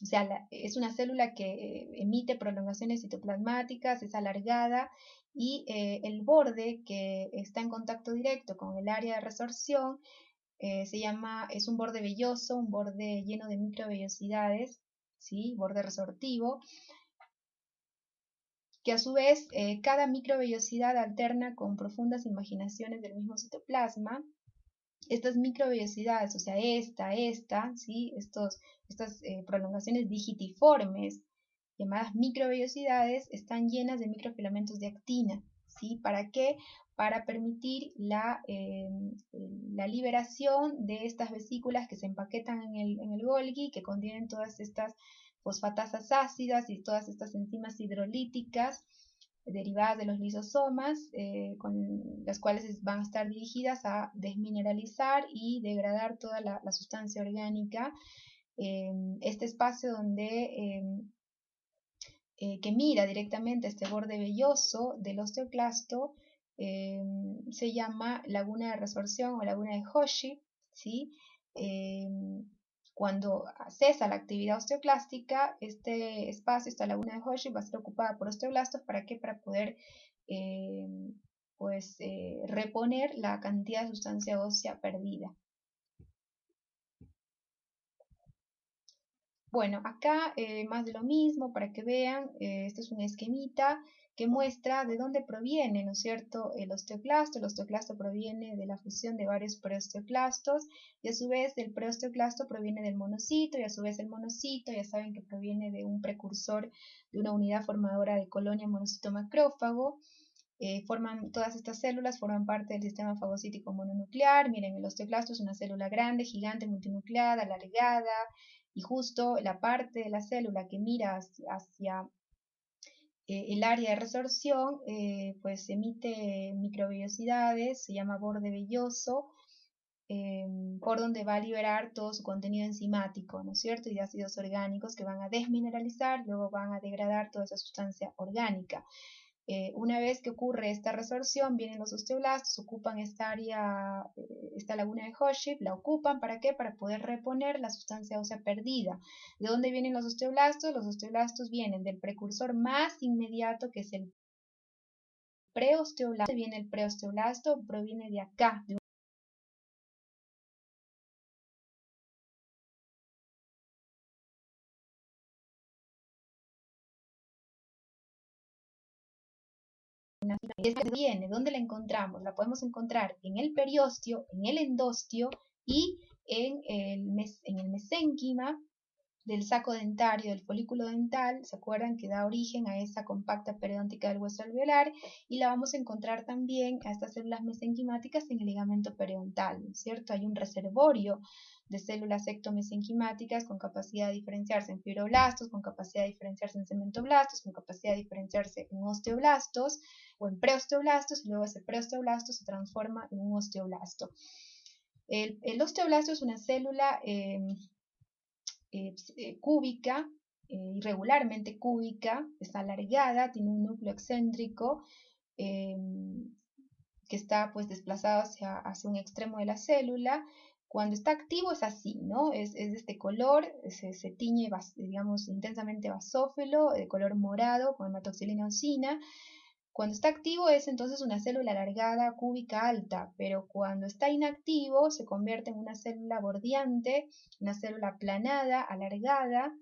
o sea, es una célula que emite prolongaciones citoplasmáticas, es alargada, y el borde que está en contacto directo con el área de resorción es un borde velloso, un borde lleno de microvellosidades, ¿sí? Borde resortivo, que a su vez cada microvellosidad alterna con profundas imaginaciones del mismo citoplasma. Estas microvellosidades, o sea, ¿sí? Estas prolongaciones digitiformes, llamadas microvellosidades, están llenas de microfilamentos de actina, ¿sí? ¿Para qué? Para permitir la liberación de estas vesículas que se empaquetan en el Golgi, que contienen todas estas fosfatasas ácidas y todas estas enzimas hidrolíticas, derivadas de los lisosomas, con las cuales van a estar dirigidas a desmineralizar y degradar toda la sustancia orgánica. Este espacio que mira directamente este borde velloso del osteoclasto se llama laguna de resorción o laguna de Hoshi, ¿sí? Cuando cesa la actividad osteoclástica, este espacio, esta laguna de Hoshi, va a ser ocupada por osteoblastos. ¿Para qué? Para poder reponer la cantidad de sustancia ósea perdida. Bueno, acá más de lo mismo para que vean, este es un esquemita que muestra de dónde proviene, ¿no es cierto?, el osteoclasto. El osteoclasto proviene de la fusión de varios preosteoclastos y a su vez del preosteoclasto proviene del monocito y a su vez el monocito, ya saben que proviene de un precursor de una unidad formadora de colonia monocito macrófago. Todas estas células forman parte del sistema fagocítico mononuclear. Miren, el osteoclasto es una célula grande, gigante, multinucleada, alargada, y justo la parte de la célula que mira hacia el área de resorción, pues emite microvellosidades, se llama borde velloso, por donde va a liberar todo su contenido enzimático, ¿no es cierto? Y de ácidos orgánicos que van a desmineralizar, luego van a degradar toda esa sustancia orgánica. Una vez que ocurre esta resorción, vienen los osteoblastos, ocupan esta área, esta laguna de Hoshi, la ocupan, ¿para qué? Para poder reponer la sustancia ósea perdida. ¿De dónde vienen los osteoblastos? Los osteoblastos vienen del precursor más inmediato, que es el preosteoblasto. Viene el preosteoblasto, proviene de acá, de viene, ¿dónde la encontramos? La podemos encontrar en el periostio, en el endostio y en el mesénquima del saco dentario, del folículo dental. ¿Se acuerdan que da origen a esa compacta periodóntica del hueso alveolar? Y la vamos a encontrar también a estas células mesenquimáticas en el ligamento periodontal, ¿no es cierto? Hay un reservorio de células ectomesenquimáticas con capacidad de diferenciarse en fibroblastos, con capacidad de diferenciarse en cementoblastos, con capacidad de diferenciarse en osteoblastos o en preosteoblastos, y luego ese preosteoblasto se transforma en un osteoblasto. El osteoblasto es una célula cúbica, irregularmente cúbica, es alargada, tiene un núcleo excéntrico que está pues desplazado hacia un extremo de la célula. Cuando está activo es así, ¿no? Es de este color, se tiñe, digamos, intensamente basófilo, de color morado, con hematoxilina eosina. Cuando está activo es entonces una célula alargada, cúbica, alta, pero cuando está inactivo se convierte en una célula bordeante, una célula aplanada, alargada,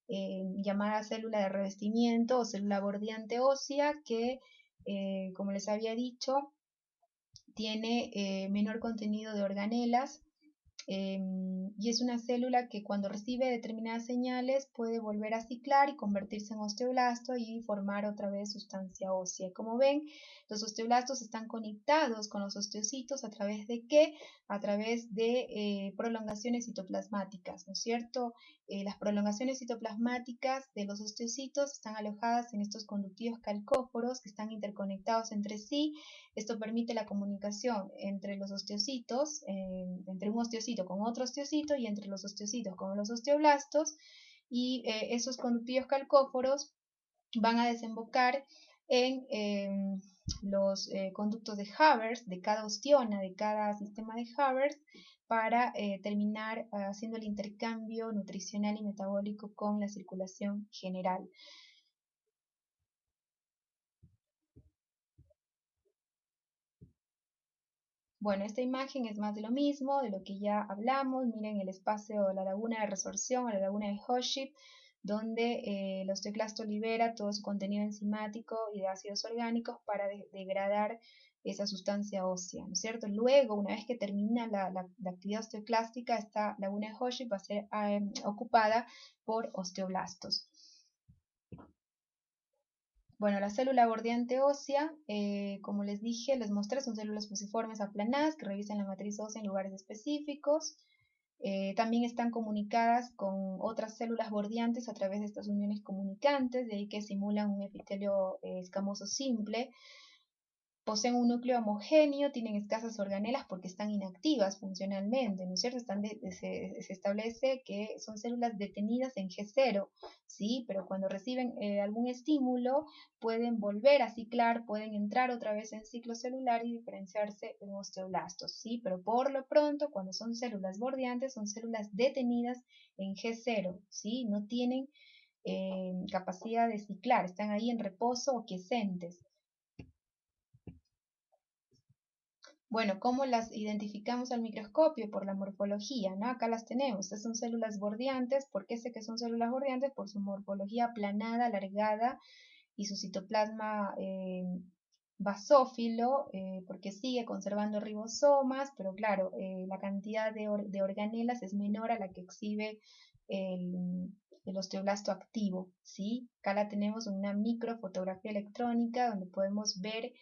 llamada célula de revestimiento o célula bordeante ósea, que, como les había dicho, tiene menor contenido de organelas, y es una célula que cuando recibe determinadas señales puede volver a ciclar y convertirse en osteoblasto y formar otra vez sustancia ósea. Como ven, los osteoblastos están conectados con los osteocitos ¿a través de qué? A través de prolongaciones citoplasmáticas, ¿no es cierto? Las prolongaciones citoplasmáticas de los osteocitos están alojadas en estos conductivos calcóforos que están interconectados entre sí. Esto permite la comunicación entre los osteocitos, entre un osteocito con otro osteocito y entre los osteocitos con los osteoblastos, y esos conductivos calcóforos van a desembocar en los conductos de Havers de cada ostiona, de cada sistema de Havers, para terminar haciendo el intercambio nutricional y metabólico con la circulación general. Bueno, esta imagen es más de lo mismo, de lo que ya hablamos. Miren el espacio de la laguna de resorción, o la laguna de Hoshi, donde el osteoclasto libera todo su contenido enzimático y de ácidos orgánicos para degradar esa sustancia ósea, ¿no es cierto? Luego, una vez que termina la actividad osteoclástica, esta laguna de Hoshi va a ser ocupada por osteoblastos. Bueno, la célula bordeante ósea, como les dije, les mostré, son células fusiformes aplanadas que revisan la matriz ósea en lugares específicos. También están comunicadas con otras células bordeantes a través de estas uniones comunicantes, de ahí que simulan un epitelio escamoso simple. Poseen un núcleo homogéneo, tienen escasas organelas porque están inactivas funcionalmente, ¿no es cierto? Se establece que son células detenidas en G0, ¿sí? Pero cuando reciben algún estímulo pueden volver a ciclar, pueden entrar otra vez en ciclo celular y diferenciarse en osteoblastos, ¿sí? Pero por lo pronto, cuando son células bordeantes, son células detenidas en G0, ¿sí? No tienen capacidad de ciclar, están ahí en reposo o quiescentes. Bueno, ¿cómo las identificamos al microscopio? Por la morfología, ¿no? Acá las tenemos. Estas son células bordeantes. ¿Por qué sé que son células bordeantes? Por su morfología aplanada, alargada y su citoplasma basófilo, porque sigue conservando ribosomas, pero claro, la cantidad de organelas es menor a la que exhibe el osteoblasto activo, ¿sí? Acá la tenemos en una microfotografía electrónica donde podemos ver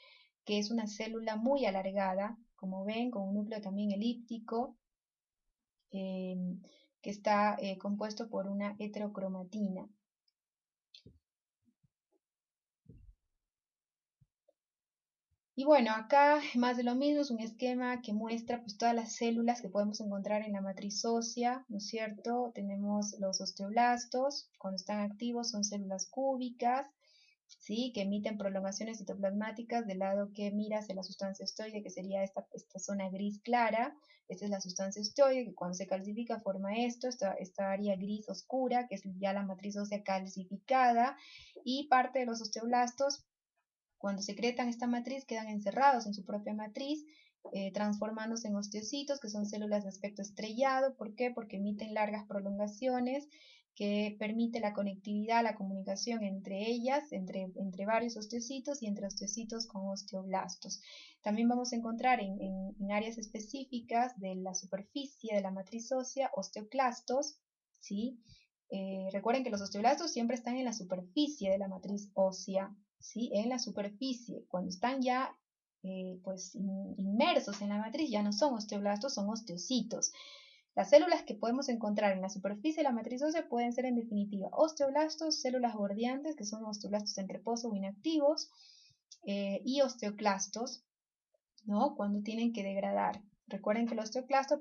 que es una célula muy alargada, como ven, con un núcleo también elíptico, eh, que está compuesto por una heterocromatina. Y bueno, acá más de lo mismo, es un esquema que muestra pues todas las células que podemos encontrar en la matriz ósea, ¿no es cierto? Tenemos los osteoblastos, cuando están activos son células cúbicas, ¿sí? Que emiten prolongaciones citoplasmáticas del lado que mira hacia la sustancia osteoide, que sería esta zona gris clara. Esta es la sustancia osteoide, que cuando se calcifica forma esta área gris oscura, que es ya la matriz ósea calcificada, y parte de los osteoblastos, cuando secretan esta matriz, quedan encerrados en su propia matriz, transformándose en osteocitos, que son células de aspecto estrellado. ¿Por qué? Porque emiten largas prolongaciones que permite la conectividad, la comunicación entre ellas, entre varios osteocitos y entre osteocitos con osteoblastos. También vamos a encontrar en áreas específicas de la superficie de la matriz ósea osteoclastos, ¿sí? Recuerden que los osteoblastos siempre están en la superficie de la matriz ósea, ¿sí? En la superficie. Cuando están ya pues inmersos en la matriz, ya no son osteoblastos, son osteocitos. Las células que podemos encontrar en la superficie de la matriz ósea pueden ser en definitiva osteoblastos, células bordeantes, que son osteoblastos en reposo o inactivos, y osteoclastos, ¿no? Cuando tienen que degradar. Recuerden que el osteoclasto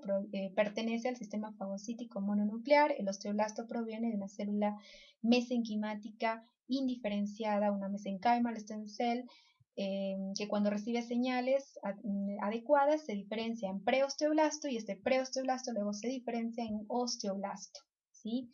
pertenece al sistema fagocítico mononuclear. El osteoblasto proviene de una célula mesenquimática indiferenciada, una mesenchimal stem cell, que cuando recibe señales adecuadas se diferencia en preosteoblasto y este preosteoblasto luego se diferencia en osteoblasto, ¿sí?